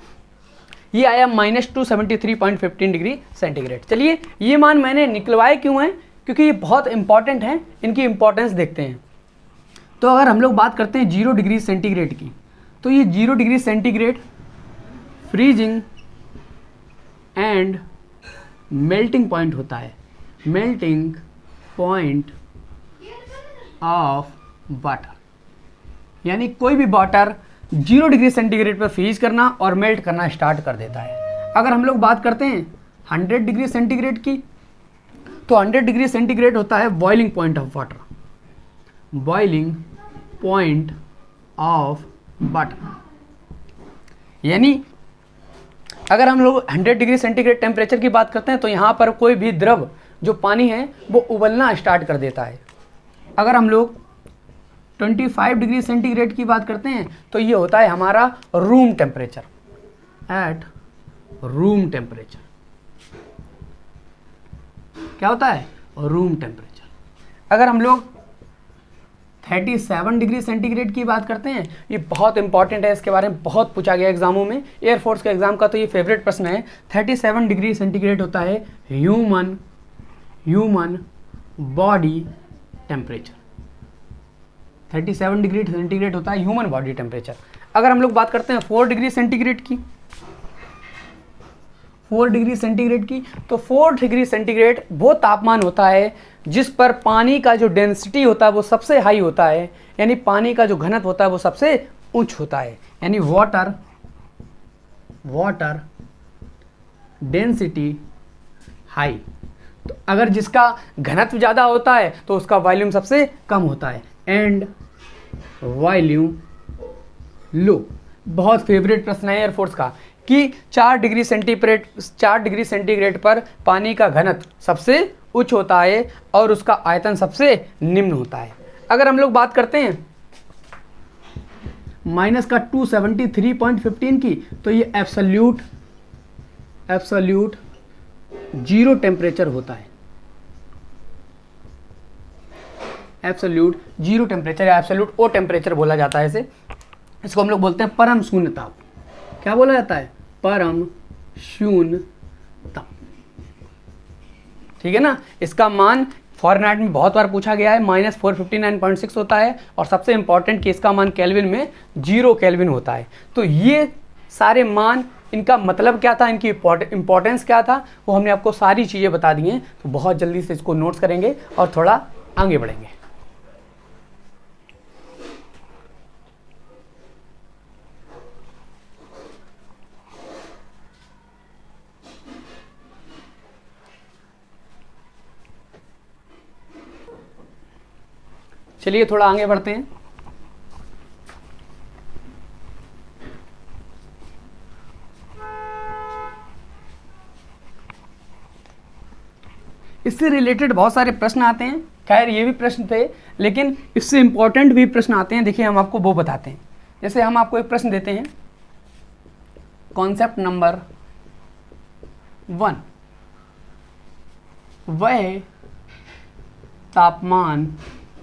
ये आया -273.15 डिग्री सेंटीग्रेड। चलिए, ये मान मैंने निकलवाए क्यों हैं, क्योंकि ये बहुत इंपॉर्टेंट हैं, इनकी इंपॉर्टेंस देखते हैं। तो अगर हम लोग बात करते हैं 0 डिग्री सेंटीग्रेड की, तो ये 0 degree centigrade freezing and melting point होता है, मेल्टिंग पॉइंट ऑफ वाटर। यानी कोई भी वाटर 0 डिग्री सेंटीग्रेड पर फ्रीज करना और मेल्ट करना स्टार्ट कर देता है। अगर हम लोग बात करते हैं 100 डिग्री सेंटीग्रेड की, तो 100 डिग्री सेंटीग्रेड होता है boiling point of water, boiling point of water. यानी अगर हम लोग 100 डिग्री सेंटीग्रेड टेम्परेचर की बात करते हैं तो यहाँ पर कोई भी द्रव जो पानी है वो उबलना स्टार्ट कर देता है। अगर हम लोग 25 डिग्री सेंटीग्रेड की बात करते हैं तो ये होता है हमारा room temperature, at room temperature. क्या होता है? Room temperature. अगर हम लोग 37 डिग्री सेंटीग्रेड की बात करते हैं, ये बहुत इंपॉर्टेंट है, इसके बारे में बहुत पूछा गया एग्जामों में, एयरफोर्स के एग्जाम का तो ये फेवरेट प्रश्न है। 37 डिग्री सेंटीग्रेड होता है human body temperature. 37 degree centigrade होता है ह्यूमन बॉडी टेम्परेचर। अगर हम लोग बात करते हैं 4 डिग्री सेंटीग्रेड की, 4 डिग्री सेंटीग्रेड की, तो 4 डिग्री सेंटीग्रेड वो तापमान होता है जिस पर पानी का जो डेंसिटी होता है वो सबसे हाई होता है, यानी पानी का जो घनत्व होता है वो सबसे उच्च होता है, यानी वाटर डेंसिटी हाई। तो अगर जिसका घनत्व ज़्यादा होता है तो उसका वॉल्यूम सबसे कम होता है, एंड वॉल्यूम लो। बहुत फेवरेट प्रश्न है एयरफोर्स का कि 4 डिग्री सेंटीग्रेड पर पानी का घनत्व सबसे उच्च होता है और उसका आयतन सबसे निम्न होता है। अगर हम लोग बात करते हैं माइनस का 273.15 की, तो ये एब्सोल्यूट जीरो टेम्परेचर होता है। एब्सोल्यूट जीरो टेम्परेचर या एब्सोल्यूट ओ टेम्परेचर बोला जाता है इसे। इसको हम लोग बोलते हैं परम शून्य ताप। क्या बोला जाता है? परम शून्य ताप। ठीक है ना। इसका मान फॉरेनहाइट में बहुत बार पूछा गया है, -459.6 होता है, और सबसे इंपॉर्टेंट कि इसका मान केल्विन में 0 केल्विन होता है। तो ये सारे मान, इनका मतलब क्या था, इनकी इंपॉर्टेंस क्या था, वो हमने आपको सारी चीज़ें बता दी हैं। तो बहुत जल्दी से इसको नोट्स करेंगे और थोड़ा आगे बढ़ेंगे। चलिए थोड़ा आगे बढ़ते हैं। इससे रिलेटेड बहुत सारे प्रश्न आते हैं। खैर ये भी प्रश्न थे, लेकिन इससे इंपॉर्टेंट भी प्रश्न आते हैं। देखिए हम आपको वो बताते हैं। जैसे हम आपको एक प्रश्न देते हैं, कॉन्सेप्ट नंबर 1,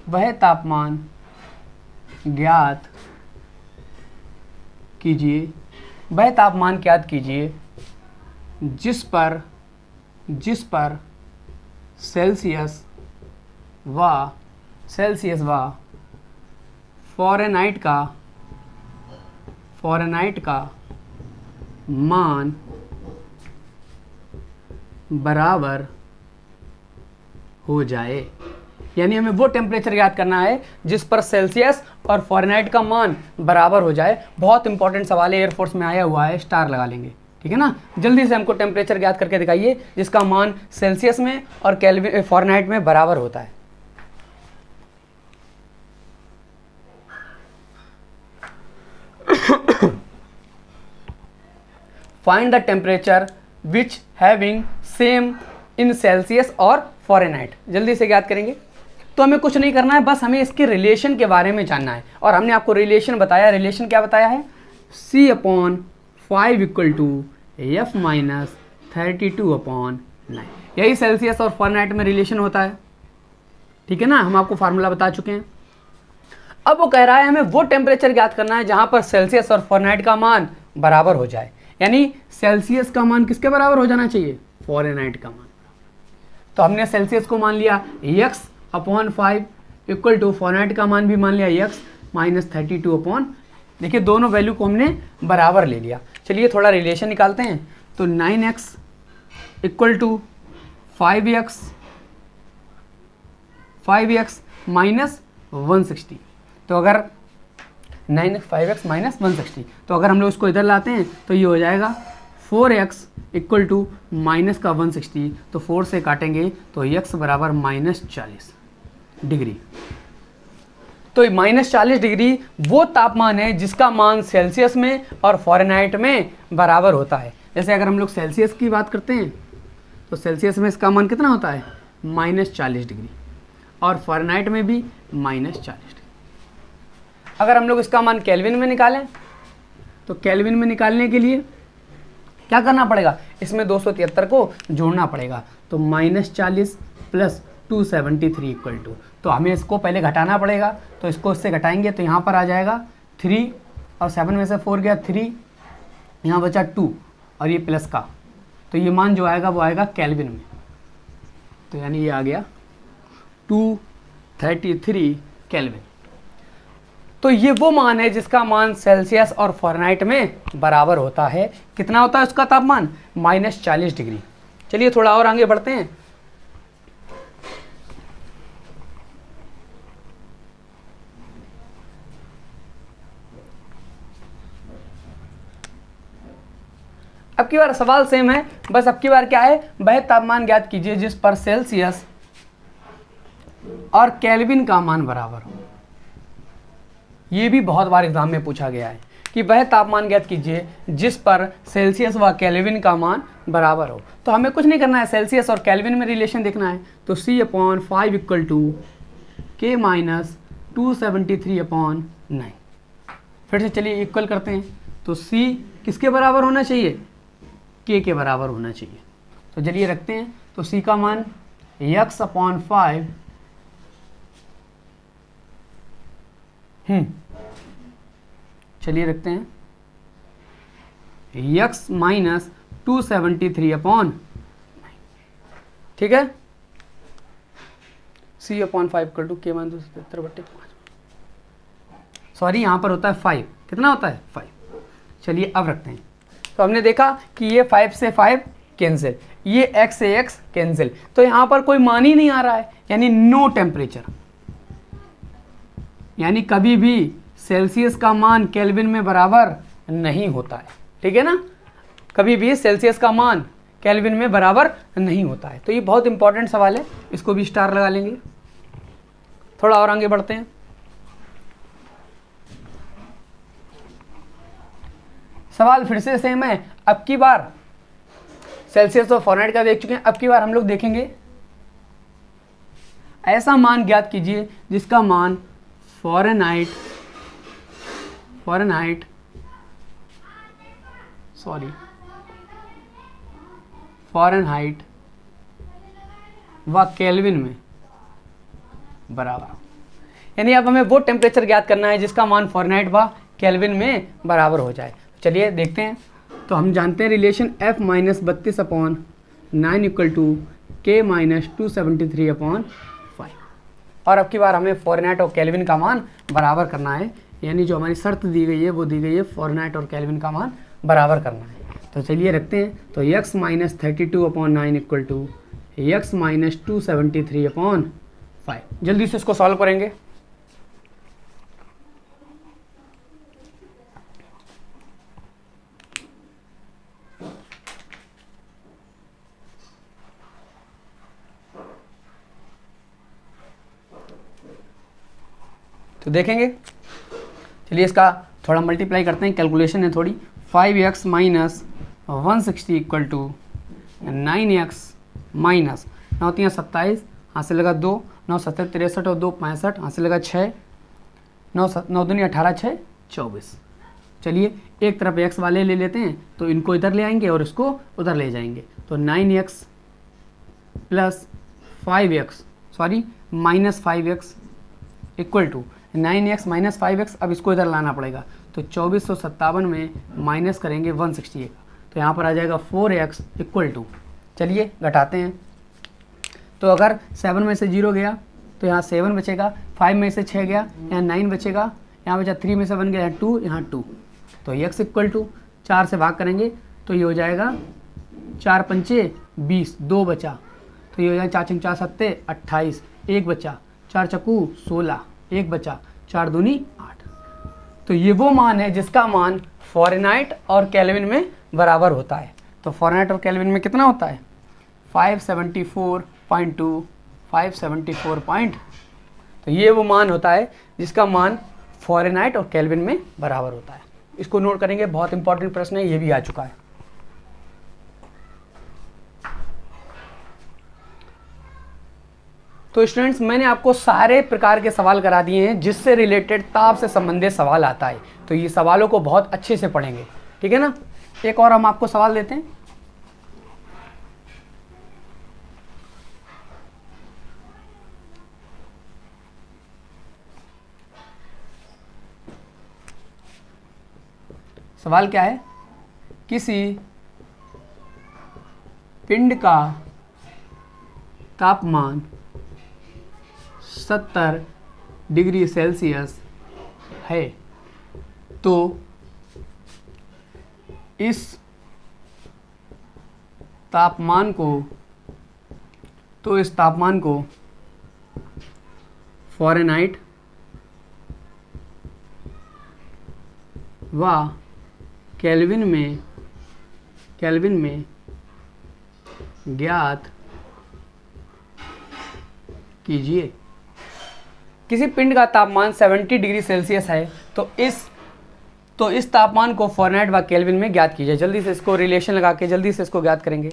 वह तापमान ज्ञात कीजिए, वह तापमान ज्ञात कीजिए जिस पर सेल्सियस व फ़ारेनहाइट का मान बराबर हो जाए। यानी हमें वो टेम्परेचर याद करना है जिस पर सेल्सियस और फ़ारेनहाइट का मान बराबर हो जाए। बहुत इंपॉर्टेंट सवाल है, एयरफोर्स में आया हुआ है, स्टार लगा लेंगे। ठीक है ना। जल्दी से हमको टेम्परेचर याद करके दिखाइए जिसका मान सेल्सियस में और केल्विन फ़ारेनहाइट में बराबर होता है। Find the temperature which having same in Celsius और फ़ारेनहाइट। जल्दी से याद करेंगे। तो हमें कुछ नहीं करना है, बस हमें इसके रिलेशन के बारे में जानना है। और हमने आपको रिलेशन बताया। रिलेशन क्या बताया है? C/5 = F - 32/9। यही सेल्सियस और फ़ारेनहाइट में रिलेशन होता है। ठीक है ना। हम आपको फार्मूला बता चुके हैं। अब वो कह रहा है हमें वो टेम्परेचर ज्ञात करना है जहां पर सेल्सियस और फ़ारेनहाइट का मान बराबर हो जाए। यानी सेल्सियस का मान किसके बराबर हो जाना चाहिए? फ़ारेनहाइट का मान। तो हमने सेल्सियस को मान लिया x/5 = फ़ारेनहाइट का मान भी मान लिया x - 32/। देखिए दोनों वैल्यू को हमने बराबर ले लिया। चलिए थोड़ा रिलेशन निकालते हैं। तो 9x = 5x - 160। तो अगर 9 5x माइनस 160। तो अगर हम लोग इसको इधर लाते हैं तो ये हो जाएगा 4x इक्वल टू माइनस का 160, तो 4 से काटेंगे तो x बराबर -40 डिग्री। तो -40 डिग्री वो तापमान है जिसका मान सेल्सियस में और फ़ारेनहाइट में बराबर होता है। जैसे अगर हम लोग सेल्सियस की बात करते हैं तो सेल्सियस में इसका मान कितना होता है -40 डिग्री, और फ़ारेनहाइट में भी -40 डिग्री। अगर हम लोग इसका मान केल्विन में निकालें तो केल्विन में निकालने के लिए क्या करना पड़ेगा, इसमें 273 को जोड़ना पड़ेगा। तो -40 प्लस 273 इक्वल टू, तो हमें इसको पहले घटाना पड़ेगा, तो इसको इससे घटाएंगे तो यहाँ पर आ जाएगा 3 और 7 में से 4 गया 3, यहाँ बचा 2 और ये प्लस का, तो ये मान जो आएगा वो आएगा केल्विन में। तो यानी ये आ गया 233 केल्विन। तो ये वो मान है जिसका मान सेल्सियस और फ़ारेनहाइट में बराबर होता है। कितना होता है उसका तापमान -40 डिग्री। चलिए थोड़ा और आगे बढ़ते हैं। अब की बार सवाल सेम है, बस अब की बार क्या है, वह तापमान ज्ञात कीजिए जिस पर सेल्सियस और केल्विन का मान बराबर हो। ये भी बहुत बार एग्जाम में पूछा गया है कि वह तापमान ज्ञात कीजिए जिस पर सेल्सियस व केल्विन का मान बराबर हो। तो हमें कुछ नहीं करना है, सेल्सियस और केल्विन में रिलेशन देखना है। तो C/5 equal to K minus 273/9। फिर से चलिए इक्वल करते हैं। तो C किसके बराबर होना चाहिए, K के बराबर होना चाहिए। तो चलिए रखते हैं। तो C का मान x/5 चलिए रखते हैं x माइनस 273/9, ठीक है। C/5 equal to K minus 273/5। Sorry यहाँ पर होता है 5, कितना होता है 5। चलिए अब रखते हैं। तो हमने देखा कि ये 5 से 5 कैंसिल, ये x से x कैंसिल, तो यहाँ पर कोई मान ही नहीं आ रहा है, यानी नो टेम्परेचर, यानी कभी भी सेल्सियस का मान केल्विन में बराबर नहीं होता है, ठीक है ना। कभी भी सेल्सियस का मान केल्विन में बराबर नहीं होता है। तो ये बहुत इंपॉर्टेंट सवाल है, इसको भी स्टार लगा लेंगे। थोड़ा और आगे बढ़ते हैं। सवाल फिर से सेम है। अब की बार सेल्सियस और फ़ारेनहाइट का देख चुके हैं, अब की बार हम लोग देखेंगे ऐसा मान ज्ञात कीजिए जिसका मान फ़ारेनहाइट व केल्विन में बराबर। यानी अब हमें वो टेम्परेचर ज्ञात करना है जिसका मान फ़ारेनहाइट व केल्विन में बराबर हो जाए। चलिए देखते हैं। तो हम जानते हैं relation F minus 32/9 equal to K minus 273/5। और अब की बार हमें फ़ारेनहाइट और केल्विन का मान बराबर करना है, यानी जो हमारी शर्त दी गई है वो दी गई है फ़ारेनहाइट और केल्विन का मान बराबर करना है। तो चलिए रखते हैं। तो x minus 32/9 equal to x minus 273/5। जल्दी से इसको सॉल्व करेंगे। तो देखेंगे, चलिए इसका थोड़ा मल्टीप्लाई करते हैं, कैलकुलेशन है थोड़ी। 5x minus 160 equal to 9x minus 9 3 27, हाथ से लगा 2, 9 7 63 और 2 65, हाथ से लगा 6, 9 दूनी 18 6 24। चलिए एक तरफ x वाले ले लेते हैं, तो इनको इधर ले आएंगे और इसको उधर ले जाएंगे। तो 9x plus 5x minus 5x equal to 9x minus 5x। अब इसको इधर लाना पड़ेगा, तो 2457 में माइनस करेंगे 160 का, तो यहाँ पर आ जाएगा 4x इक्वल टू, चलिए घटाते हैं। तो अगर 7 में से 0 गया तो यहाँ 7 बचेगा, 5 में से 6 गया यहाँ 9 बचेगा, यहाँ बचा 3 में से 1 गया यहाँ 2, यहाँ 2। तो x इक्वल टू 4 से भाग करेंगे तो ये हो जाएगा 4 पंचे 20, 2 बचा, तो ये हो जाएगा 4 4 7 28, 1 बचा, 4 चक्कू 16, 1 बचा, 4 दूनी 8। तो ये वो मान है जिसका मान फ़ारेनहाइट और केल्विन में बराबर होता है। तो फ़ारेनहाइट और केल्विन में कितना होता है? 574.2 574 तो ये वो मान होता है जिसका मान फ़ारेनहाइट और केल्विन में बराबर होता है। इसको नोट करेंगे, बहुत इंपॉर्टेंट प्रश्न है, ये भी आ चुका है। तो स्टूडेंट्स, मैंने आपको सारे प्रकार के सवाल करा दिए हैं जिससे रिलेटेड ताप से संबंधित सवाल आता है। तो ये सवालों को बहुत अच्छे से पढ़ेंगे, ठीक है ना। एक और हम आपको सवाल देते हैं। सवाल क्या है? किसी पिंड का तापमान 70 डिग्री सेल्सियस है, तो इस तापमान को फ़ारेनहाइट व केल्विन में ज्ञात कीजिए। किसी पिंड का तापमान 70 डिग्री सेल्सियस है, तो इस तापमान को फ़ारेनहाइट व केल्विन में ज्ञात कीजिए। जल्दी से इसको रिलेशन लगा के जल्दी से इसको ज्ञात करेंगे।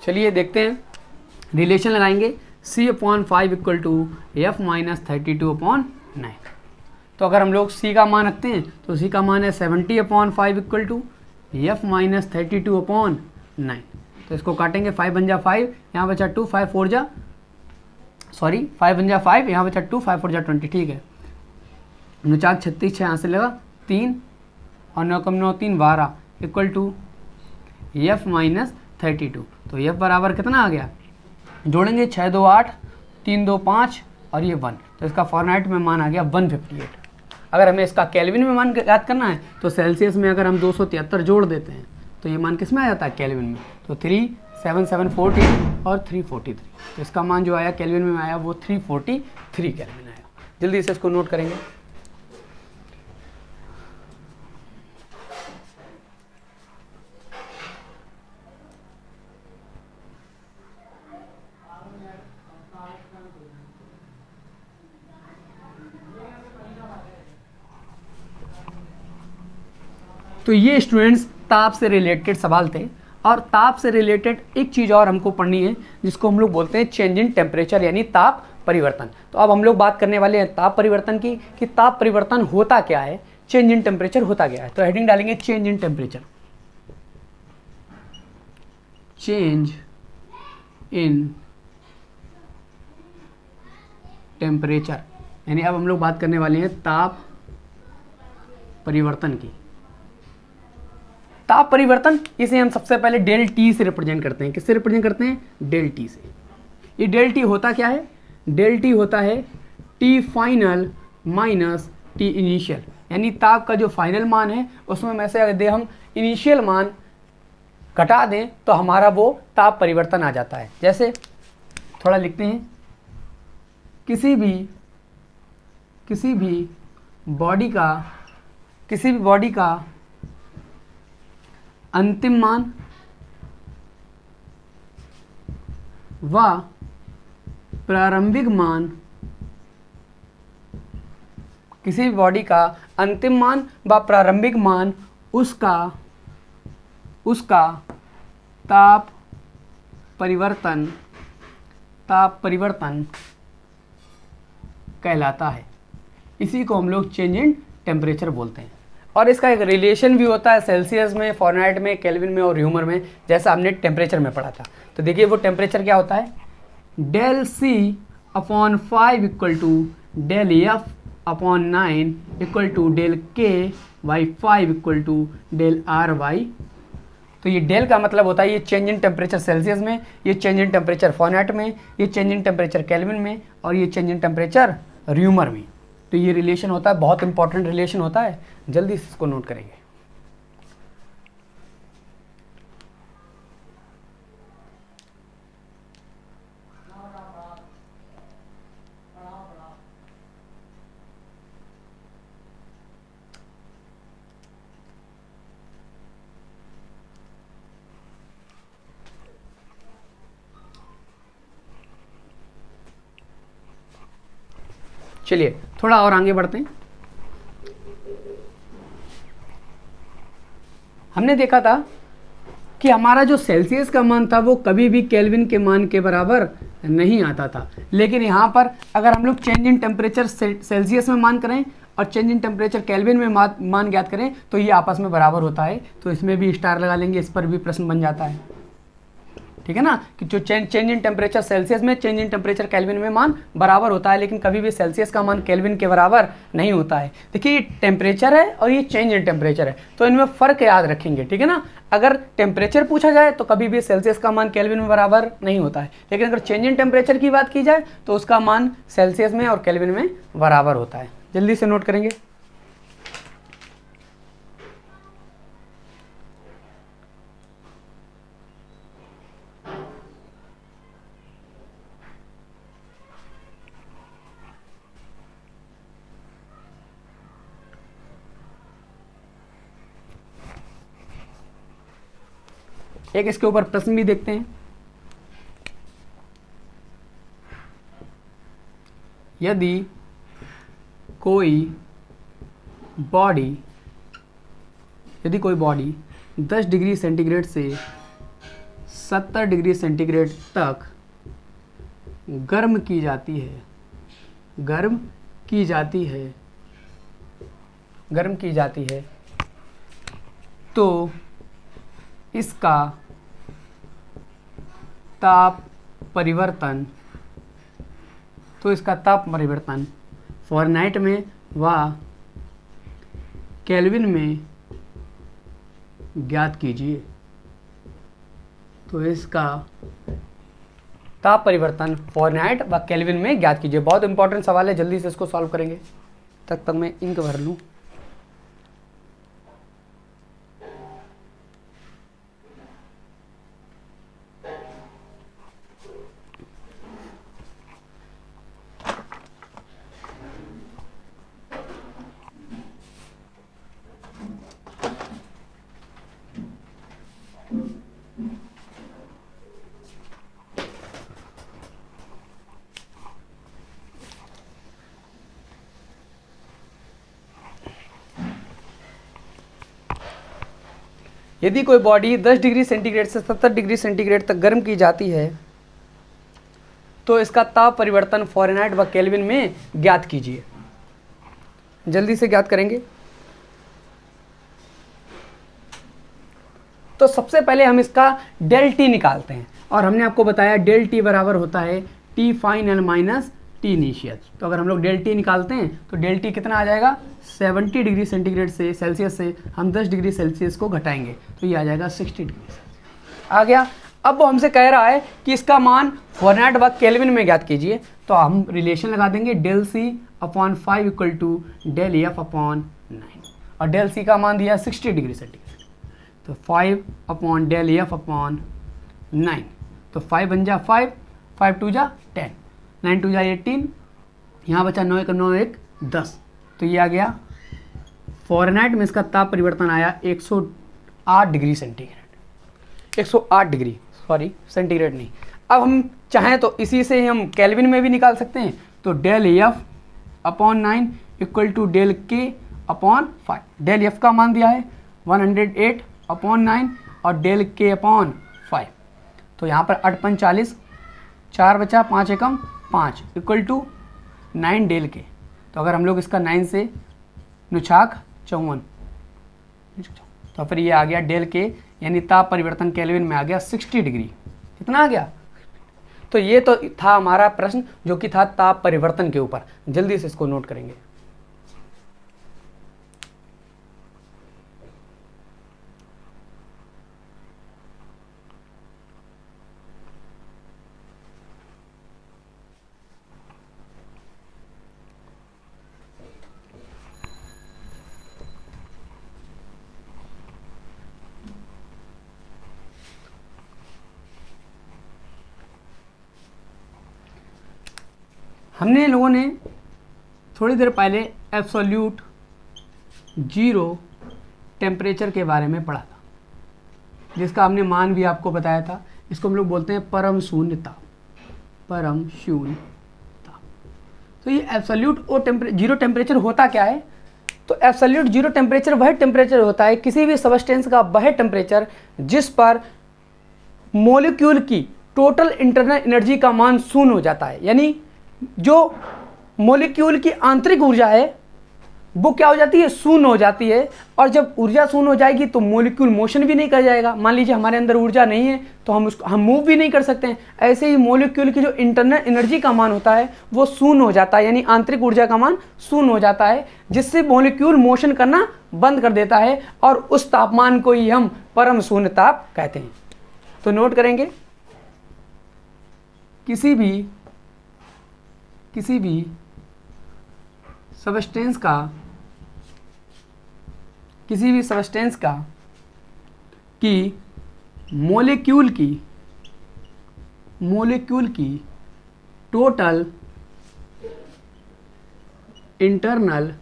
चलिए देखते हैं, रिलेशन लगाएंगे। C/5 = F - 32/9। तो अगर हम लोग C का मान रखते हैं तो C का मान है 70/5 = F - 32/9। तो इसको काटेंगे, 5 बन जा 5, यहाँ बचा 2, 5 4 जा 5 बन जा 5, यहाँ बचा 2, 5 4 जा 20। ठीक है, 49 36 6 यहाँ से लगा 3 और 9 कम 9 3 12 = F - 32। तो F बराबर कितना आ गया? जोड़ेंगे 6 2 8 3 2 5 और ये 1, तो इसका फ़ारेनहाइट में मान आ गया 158। अगर हमें इसका केल्विन में मान याद करना है तो सेल्सियस में अगर हम 273 जोड़ देते हैं तो ये मान किस में आ जाता है? केल्विन में। तो 37740 और 343, तो इसका मान जो आया केल्विन में आया वो 343 केल्विन आया। जल्दी से इसको नोट करेंगे। तो ये स्टूडेंट्स ताप से रिलेटेड सवाल थे। और ताप से रिलेटेड एक चीज़ और हमको पढ़नी है जिसको हम लोग बोलते हैं चेंज इन टेम्परेचर, यानी ताप परिवर्तन। तो अब हम लोग बात करने वाले हैं ताप परिवर्तन की, कि ताप परिवर्तन होता क्या है, चेंज इन टेम्परेचर होता क्या है। तो हेडिंग डालेंगे change in temperature. Change in temperature, यानी अब हम लोग बात करने वाले हैं ताप परिवर्तन की। ताप परिवर्तन, इसे हम सबसे पहले डेल टी से रिप्रेजेंट करते हैं। किससे रिप्रेजेंट करते हैं? डेल टी से। ये डेल टी होता क्या है? डेल टी होता है T final minus T initial, यानी ताप का जो फाइनल मान है उसमें में से यदि हम इनिशियल मान घटा दें तो हमारा वो ताप परिवर्तन आ जाता है। जैसे थोड़ा लिखते हैं, किसी भी बॉडी का अंतिम मान व प्रारंभिक मान, किसी भी बॉडी का अंतिम मान व प्रारंभिक मान उसका ताप परिवर्तन कहलाता है। इसी को हम लोग चेंज इन टेम्परेचर बोलते हैं। और इसका एक रिलेशन भी होता है सेल्सियस में, फ़ारेनहाइट में, केल्विन में और ह्यूमर में, जैसा हमने टेम्परेचर में पढ़ा था। तो देखिए वो टेम्परेचर क्या होता है, del C upon 5 equal to del F upon 9 equal to del K by 5 equal to del R by. तो ये डेल का मतलब होता है ये चेंज इन टेम्परेचर सेल्सियस में, ये चेंज इन टेम्परेचर फ़ारेनहाइट में, ये चेंज इन टेम्परेचर केल्विन में और ये चेंज इन टेम्परेचर ह्यूमर में। तो ये रिलेशन होता है, बहुत इंपॉर्टेंट रिलेशन होता है, जल्दी से इसको नोट करेंगे। चलिए थोड़ा और आगे बढ़ते हैं। हमने देखा था कि हमारा जो सेल्सियस का मान था वो कभी भी केल्विन के मान के बराबर नहीं आता था, लेकिन यहाँ पर अगर हम लोग चेंज इन टेम्परेचर सेल्सियस में मान करें और चेंज इन टेम्परेचर केल्विन में मान ज्ञात करें तो ये आपस में बराबर होता है। तो इसमें भी स्टार लगा लेंगे, इस पर भी प्रश्न बन जाता है, ठीक है ना, कि जो चेंज इन टेम्परेचर सेल्सियस में, चेंज इन टेम्परेचर केल्विन में मान बराबर होता है, लेकिन कभी भी सेल्सियस का मान केल्विन के बराबर नहीं होता है। देखिए ये टेम्परेचर है और ये चेंज इन टेम्परेचर है, तो इनमें फ़र्क याद रखेंगे, ठीक है ना। अगर टेम्परेचर पूछा जाए तो कभी भी सेल्सियस का मान केल्विन में बराबर नहीं होता है, लेकिन अगर चेंज इन टेम्परेचर की बात की जाए तो उसका मान सेल्सियस में और केल्विन में बराबर होता है। जल्दी से नोट करेंगे। एक इसके ऊपर प्रश्न भी देखते हैं। यदि कोई बॉडी 10 डिग्री सेंटीग्रेड से 70 डिग्री सेंटीग्रेड तक गर्म की जाती है तो इसका ताप परिवर्तन फ़ारेनहाइट में व केल्विन में ज्ञात कीजिए। तो इसका ताप परिवर्तन फ़ारेनहाइट व केल्विन में ज्ञात कीजिए। बहुत इंपॉर्टेंट सवाल है, जल्दी से इसको सॉल्व करेंगे। तक मैं इंक भर लूँ। यदि कोई बॉडी 10 डिग्री सेंटीग्रेड से 70 डिग्री सेंटीग्रेड तक गर्म की जाती है तो इसका ताप परिवर्तन फ़ारेनहाइट व केल्विन में ज्ञात कीजिए। जल्दी से ज्ञात करेंगे। तो सबसे पहले हम इसका डेल टी निकालते हैं, और हमने आपको बताया डेल टी बराबर होता है T final minus T initial. तो अगर हम लोग डेल टी निकालते हैं तो डेल टी कितना आ जाएगा, 70 डिग्री सेंटीग्रेड से सेल्सियस से हम 10 डिग्री सेल्सियस को घटाएंगे तो ये आ जाएगा 60 डिग्री आ गया। अब वो हमसे कह रहा है कि इसका मान फ़ारेनहाइट व केल्विन में ज्ञात कीजिए। तो हम रिलेशन लगा देंगे del C upon 5 equal to del F upon 9, और डेल सी का मान दिया 60 डिग्री सेंटीग्रेड, तो 5 अपॉन डेल एफ अपॉन 9, तो 5 बन जा 5, 5 2 जा 10, 9 2 जा 18, यहाँ बचा 9 1 9 1 10। तो ये आ गया फ़ारेनहाइट में इसका ताप परिवर्तन आया 108 डिग्री सेंटीग्रेड, 108 डिग्री सेंटीग्रेड नहीं। अब हम चाहें तो इसी से हम केल्विन में भी निकाल सकते हैं। तो del F upon 9 equal to del K upon 5। Del F का मान दिया है 108 अपॉन 9 और डेल के अपॉन 5। तो यहाँ पर 8 5 40, 4 बचा 5 एकम 5 इक्वल टू 9 डेल के। तो अगर हम लोग इसका 9 से नुछाक 54, तो फिर ये आ गया डेल के, यानी ताप परिवर्तन केल्विन में आ गया 60 डिग्री। कितना आ गया? तो ये तो था हमारा प्रश्न जो कि था ताप परिवर्तन के ऊपर। जल्दी से इसको नोट करेंगे। हमने लोगों ने थोड़ी देर पहले एब्सोल्यूट जीरो टेम्परेचर के बारे में पढ़ा था, जिसका हमने मान भी आपको बताया था। इसको हम लोग बोलते हैं परम शून्य ताप, परम शून्य ताप। तो ये एब्सोल्यूट जीरो टेम्परेचर होता क्या है? तो एब्सोल्यूट जीरो टेम्परेचर वह टेम्परेचर होता है, किसी भी सबस्टेंस का वह टेम्परेचर जिस पर मॉलिक्यूल की टोटल इंटरनल एनर्जी का मान शून्य हो जाता है। यानी जो मॉलिक्यूल की आंतरिक ऊर्जा है वो क्या हो जाती है? शून्य हो जाती है। और जब ऊर्जा शून्य हो जाएगी तो मॉलिक्यूल मोशन भी नहीं कर जाएगा। मान लीजिए हमारे अंदर ऊर्जा नहीं है तो हम मूव भी नहीं कर सकते हैं। ऐसे ही मॉलिक्यूल की जो इंटरनल एनर्जी का मान होता है वो शून्य हो जाता है, यानी आंतरिक ऊर्जा का मान शून्य हो जाता है, जिससे मॉलिक्यूल मोशन करना बंद कर देता है। और उस तापमान को ही हम परम शून्य ताप कहते हैं। तो नोट करेंगे, किसी भी सबस्टेंस का कि मॉलिक्यूल की टोटल इंटरनल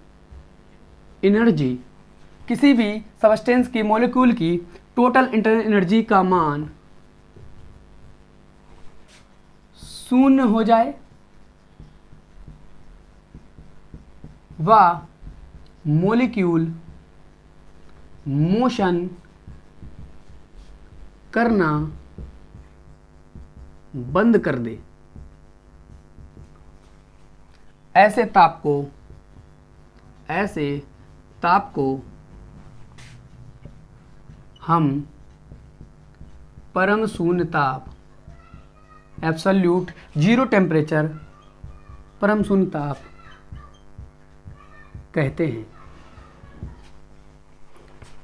एनर्जी, किसी भी सबस्टेंस की मॉलिक्यूल की टोटल इंटरनल एनर्जी का मान शून्य हो जाए व मॉलिक्यूल मोशन करना बंद कर दे, ऐसे ताप को हम परम शून्य ताप, एब्सोल्यूट जीरो टेम्परेचर, परम शून्य ताप कहते हैं।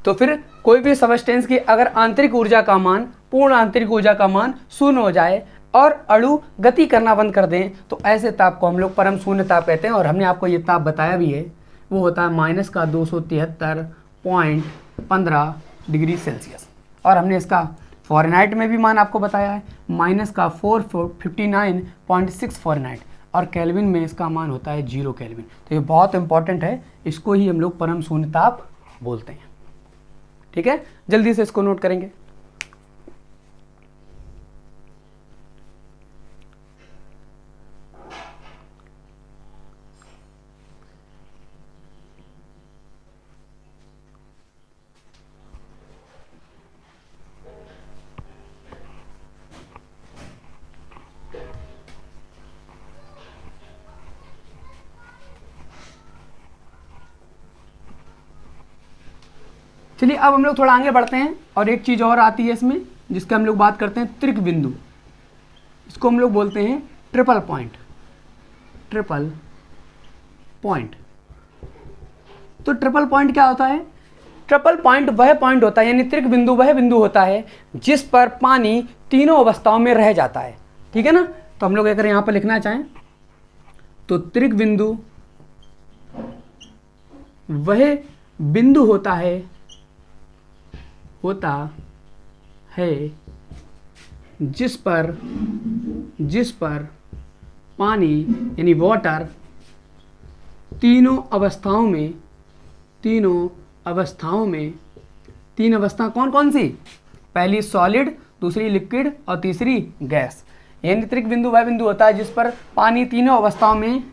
तो फिर कोई भी सबस्टेंस की अगर आंतरिक ऊर्जा का मान, पूर्ण आंतरिक ऊर्जा का मान शून्य हो जाए और अणु गति करना बंद कर दें तो ऐसे ताप को हम लोग परम शून्य ताप कहते हैं। और हमने आपको ये ताप बताया भी है, वो होता है -273.15 डिग्री सेल्सियस। और हमने इसका फ़ारेनहाइट में भी मान आपको बताया है, -459.6 फ़ारेनहाइट। और केल्विन में इसका मान होता है 0 केल्विन। तो ये बहुत इंपॉर्टेंट है, इसको ही हम लोग परम शून्य ताप बोलते हैं। ठीक है, जल्दी से इसको नोट करेंगे। चलिए अब हम लोग थोड़ा आगे बढ़ते हैं और एक चीज़ और आती है इसमें, जिसका हम लोग बात करते हैं त्रिक बिंदु। इसको हम लोग बोलते हैं ट्रिपल पॉइंट। तो ट्रिपल पॉइंट क्या होता है? ट्रिपल पॉइंट वह पॉइंट होता है, यानी त्रिक बिंदु वह बिंदु होता है जिस पर पानी तीनों अवस्थाओं में रह जाता है। ठीक है ना? तो हम लोग अगर यहाँ पर लिखना चाहें तो त्रिक बिंदु वह बिंदु होता है जिस पर पानी यानी वाटर तीनों अवस्थाओं में, तीन अवस्था कौन कौन सी? पहली सॉलिड, दूसरी लिक्विड और तीसरी गैस। यानी त्रिक बिंदु वह बिंदु होता है जिस पर पानी तीनों अवस्थाओं में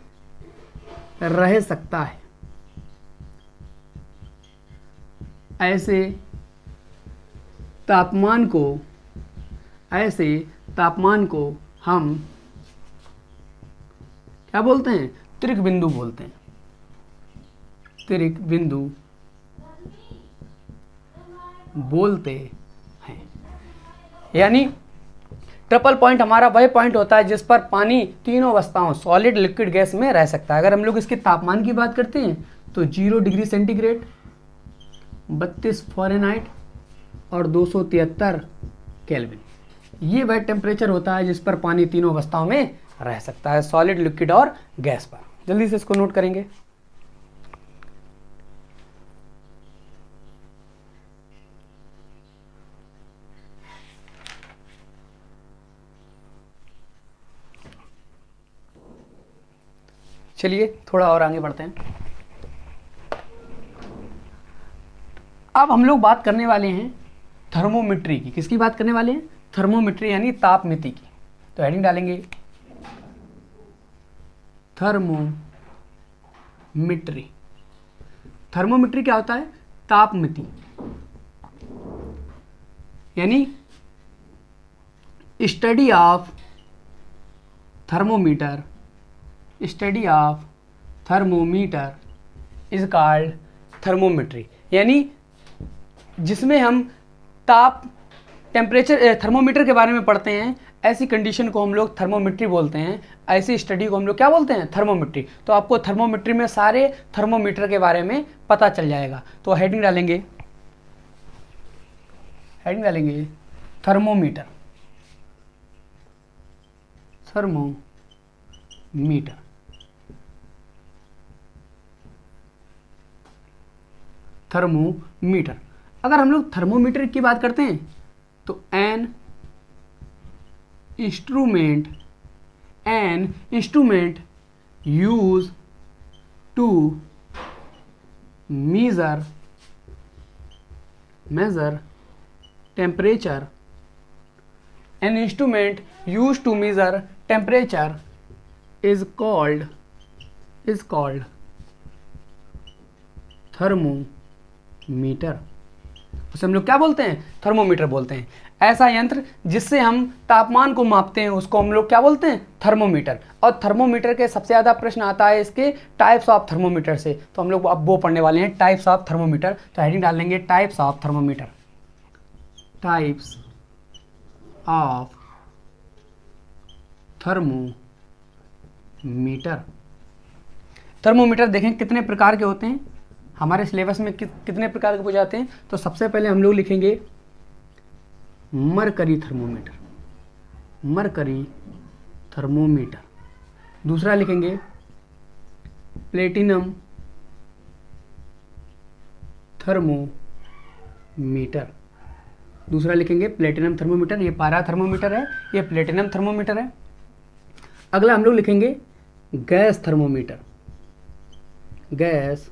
रह सकता है। ऐसे तापमान को हम क्या बोलते हैं? त्रिक बिंदु बोलते हैं। त्रिक बिंदु बोलते हैं। यानी ट्रिपल पॉइंट हमारा वह पॉइंट होता है जिस पर पानी तीनों अवस्थाओं सॉलिड, लिक्विड, गैस में रह सकता है। अगर हम लोग इसके तापमान की बात करते हैं तो 0 डिग्री सेंटीग्रेड, 32 फ़ारेनहाइट और 273 केल्विन, ये वह टेम्परेचर होता है जिस पर पानी तीनों अवस्थाओं में रह सकता है, सॉलिड, लिक्विड और गैस पर। जल्दी से इसको नोट करेंगे। चलिए थोड़ा और आगे बढ़ते हैं। अब हम लोग बात करने वाले हैं थर्मोमीट्री की। किसकी बात करने वाले हैं? थर्मोमीट्री यानी तापमिति की। तो हेडिंग डालेंगे थर्मोमीट्री। थर्मोमीट्री क्या होता है? तापमिति, यानी study of thermometer, study of thermometer is called thermometry. यानी जिसमें हम ताप, टेम्परेचर, थर्मोमीटर के बारे में पढ़ते हैं, ऐसी कंडीशन को हम लोग थर्मोमेट्री बोलते हैं। ऐसी स्टडी को हम लोग क्या बोलते हैं? थर्मोमेट्री। तो आपको थर्मोमेट्री में सारे थर्मोमीटर के बारे में पता चल जाएगा। तो हेडिंग डालेंगे, थर्मोमीटर, थर्मोमीटर। थर्मोमीटर, अगर हम लोग थर्मोमीटर की बात करते हैं तो an instrument use to measure temperature, an instrument use to measure temperature is called thermometer. उसे हम लोग क्या बोलते हैं? थर्मोमीटर बोलते हैं। ऐसा यंत्र जिससे हम तापमान को मापते हैं उसको हम लोग क्या बोलते हैं? थर्मोमीटर। और थर्मोमीटर के सबसे ज़्यादा प्रश्न आता है इसके टाइप्स ऑफ थर्मोमीटर से। तो हम लोग अब वो पढ़ने वाले हैं, टाइप्स ऑफ थर्मोमीटर। तो हेडिंग डाल लेंगे types of thermometer. Types of thermometer. Thermometer देखें कितने प्रकार के होते हैं, हमारे सिलेबस में कितने प्रकार के पूछे जाते हैं। तो सबसे पहले हम लोग लिखेंगे मरकरी थर्मोमीटर, मरकरी थर्मोमीटर। दूसरा लिखेंगे प्लेटिनम थर्मोमीटर। दूसरा लिखेंगे प्लेटिनम थर्मोमीटर, ये पारा थर्मोमीटर है, ये प्लेटिनम थर्मोमीटर है। अगला हम लोग लिखेंगे गैस थर्मोमीटर, गैस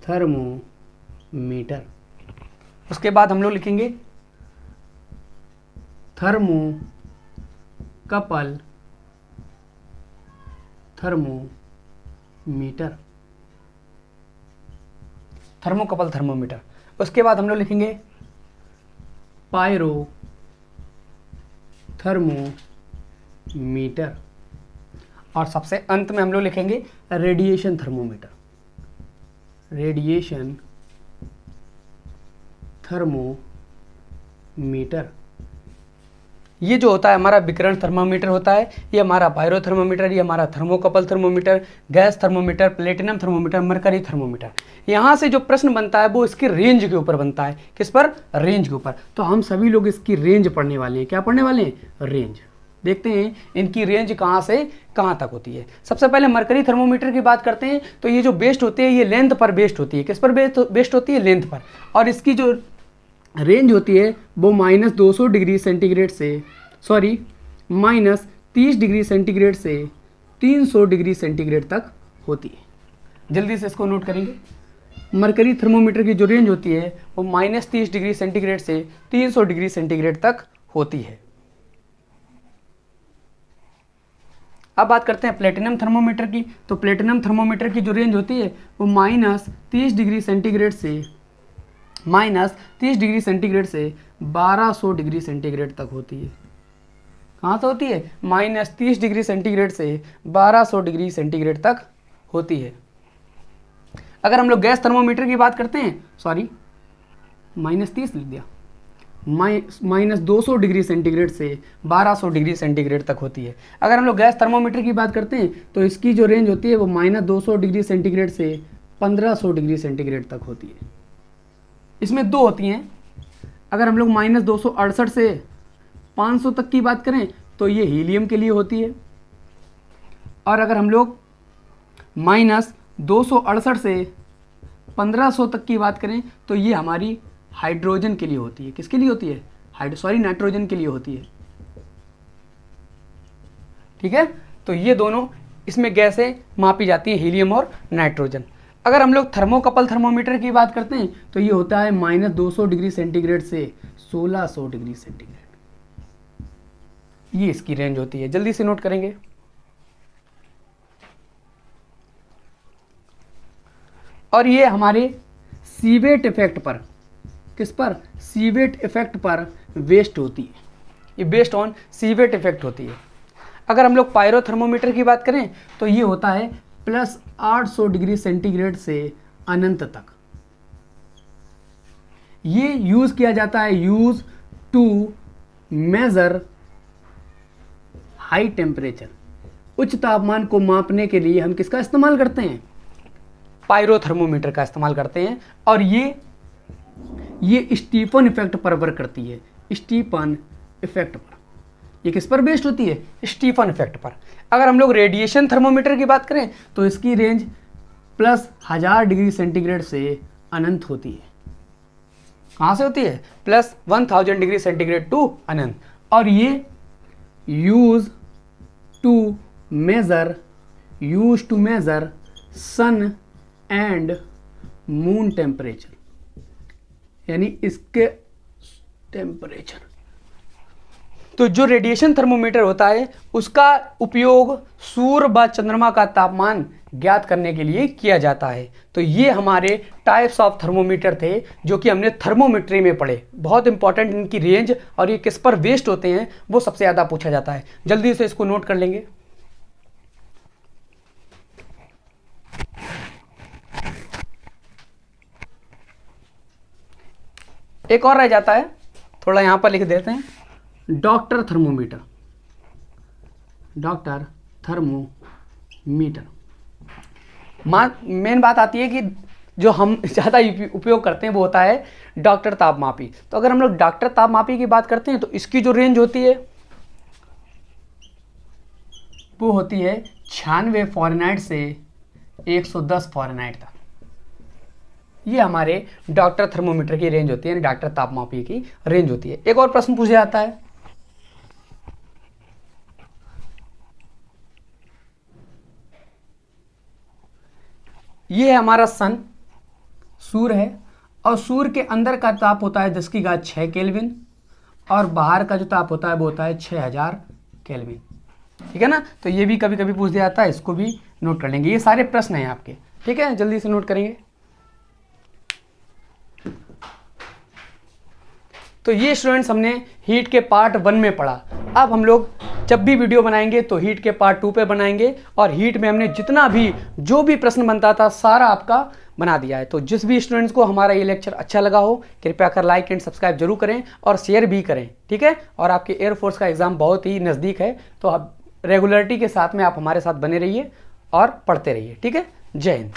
थर्मोमीटर। उसके बाद हम लोग लिखेंगे थर्मोकपल थर्मोमीटर, थर्मोकपल थर्मोमीटर। उसके बाद हम लोग लिखेंगे पायरो थर्मोमीटर। और सबसे अंत में हम लोग लिखेंगे रेडिएशन थर्मोमीटर, रेडिएशन थर्मोमीटर। ये जो होता है हमारा विकिरण थर्मोमीटर होता है, ये हमारा पायरो थर्मोमीटर, ये हमारा thermocouple thermometer, gas thermometer, platinum thermometer, mercury thermometer. यहाँ से जो प्रश्न बनता है वो इसकी रेंज के ऊपर बनता है। किस पर? रेंज के ऊपर। तो हम सभी लोग इसकी रेंज पढ़ने वाले हैं। क्या पढ़ने वाले हैं? रेंज। देखते हैं इनकी रेंज कहाँ से कहाँ तक होती है। सबसे पहले मरकरी थर्मोमीटर की बात करते हैं तो ये जो बेस्ड होती है ये लेंथ पर बेस्ड होती है। किस पर बेस्ड होती है? लेंथ पर। और इसकी जो रेंज होती है वो -200 डिग्री सेंटीग्रेड से, सॉरी -30 डिग्री सेंटीग्रेड से 300 डिग्री सेंटीग्रेड तक होती है। जल्दी से इसको नोट करेंगे। मरकरी थर्मोमीटर की जो रेंज होती है वो -30 डिग्री सेंटीग्रेड से 300 डिग्री सेंटीग्रेड तक होती है। अब बात करते हैं प्लेटिनम थर्मोमीटर की। तो प्लेटिनम थर्मोमीटर की जो रेंज होती है वो -30 डिग्री सेंटीग्रेड से 1200 डिग्री सेंटीग्रेड तक होती है। कहाँ से होती है? -30 डिग्री सेंटीग्रेड से 1200 डिग्री सेंटीग्रेड तक होती है। अगर हम लोग गैस थर्मोमीटर की बात करते हैं, सॉरी -30 लिख दिया, -200 डिग्री सेंटीग्रेड से 1200 डिग्री सेंटीग्रेड तक होती है। अगर हम लोग गैस थर्मोमीटर की बात करते हैं तो इसकी जो रेंज होती है वो -200 डिग्री सेंटीग्रेड से 1500 डिग्री सेंटीग्रेड तक होती है। इसमें दो होती हैं। अगर हम लोग -268 से 500 तक की बात करें तो ये हीलियम के लिए होती है, और अगर हम लोग -268 से 1500 तक की बात करें तो ये हमारी हाइड्रोजन के लिए होती है। किसके लिए होती है? नाइट्रोजन के लिए होती है। ठीक है, तो ये दोनों इसमें गैसें मापी जाती हैं, हीलियम और नाइट्रोजन। अगर हम लोग थर्मोकपल थर्मोमीटर की बात करते हैं तो ये होता है -200 डिग्री सेंटीग्रेड से 1600 डिग्री सेंटीग्रेड, ये इसकी रेंज होती है। जल्दी से नोट करेंगे। और ये हमारे सीवेट इफेक्ट पर, किस पर? सीवेट इफेक्ट पर वेस्ट होती है। ये बेस्ड ऑन सीवेट इफेक्ट होती है। अगर हम लोग पायरोथर्मोमीटर की बात करें तो ये होता है +800 डिग्री सेंटीग्रेड से अनंत तक। ये यूज किया जाता है, use to measure high temperature. उच्च तापमान को मापने के लिए हम किसका इस्तेमाल करते हैं? पायरोथर्मोमीटर का इस्तेमाल करते हैं। और ये स्टीफन इफेक्ट पर वर्क करती है। स्टीफन इफेक्ट पर, ये किस पर बेस्ड होती है? स्टीफन इफेक्ट पर। अगर हम लोग रेडिएशन थर्मोमीटर की बात करें तो इसकी रेंज +1000 डिग्री सेंटीग्रेड से अनंत होती है। कहाँ से होती है? +1000 डिग्री सेंटीग्रेड टू अनंत। और ये use to measure sun and moon temperature, यानी इसके टेम्परेचर। तो जो रेडिएशन थर्मोमीटर होता है उसका उपयोग सूर्य व चंद्रमा का तापमान ज्ञात करने के लिए किया जाता है। तो ये हमारे टाइप्स ऑफ थर्मोमीटर थे जो कि हमने थर्मोमेट्री में पढ़े। बहुत इंपॉर्टेंट इनकी रेंज और ये किस पर बेस्ड होते हैं वो सबसे ज़्यादा पूछा जाता है। जल्दी से इसको नोट कर लेंगे। एक और रह जाता है, थोड़ा यहां पर लिख देते हैं, doctor thermometer. Doctor thermometer main बात आती है कि जो हम ज़्यादा उपयोग करते हैं वो होता है डॉक्टर तापमापी। तो अगर हम लोग डॉक्टर तापमापी की बात करते हैं तो इसकी जो रेंज होती है वो होती है 96 फ़ारेनहाइट से 110 फ़ारेनहाइट तक। ये हमारे डॉक्टर थर्मोमीटर की रेंज होती है, यानी डॉक्टर तापमापी की रेंज होती है। एक और प्रश्न पूछा जाता है, ये है हमारा सन, सूर्य है, और सूर्य के अंदर का ताप होता है 10⁶ केल्विन, और बाहर का जो ताप होता है वो होता है 6000 केल्विन। ठीक है ना, तो ये भी कभी कभी पूछ दिया जाता है, इसको भी नोट कर लेंगे। ये सारे प्रश्न हैं आपके, ठीक है, जल्दी से नोट करेंगे। तो ये स्टूडेंट्स हमने हीट के पार्ट 1 में पढ़ा। अब हम लोग जब भी वीडियो बनाएंगे तो हीट के पार्ट 2 पे बनाएंगे, और हीट में हमने जितना भी जो भी प्रश्न बनता था सारा आपका बना दिया है। तो जिस भी स्टूडेंट्स को हमारा ये लेक्चर अच्छा लगा हो कृपया कर लाइक एंड सब्सक्राइब जरूर करें और शेयर भी करें, ठीक है। और आपके एयरफोर्स का एग्ज़ाम बहुत ही नज़दीक है, तो आप रेगुलरिटी के साथ में आप हमारे साथ बने रहिए और पढ़ते रहिए, ठीक है। जय हिंद।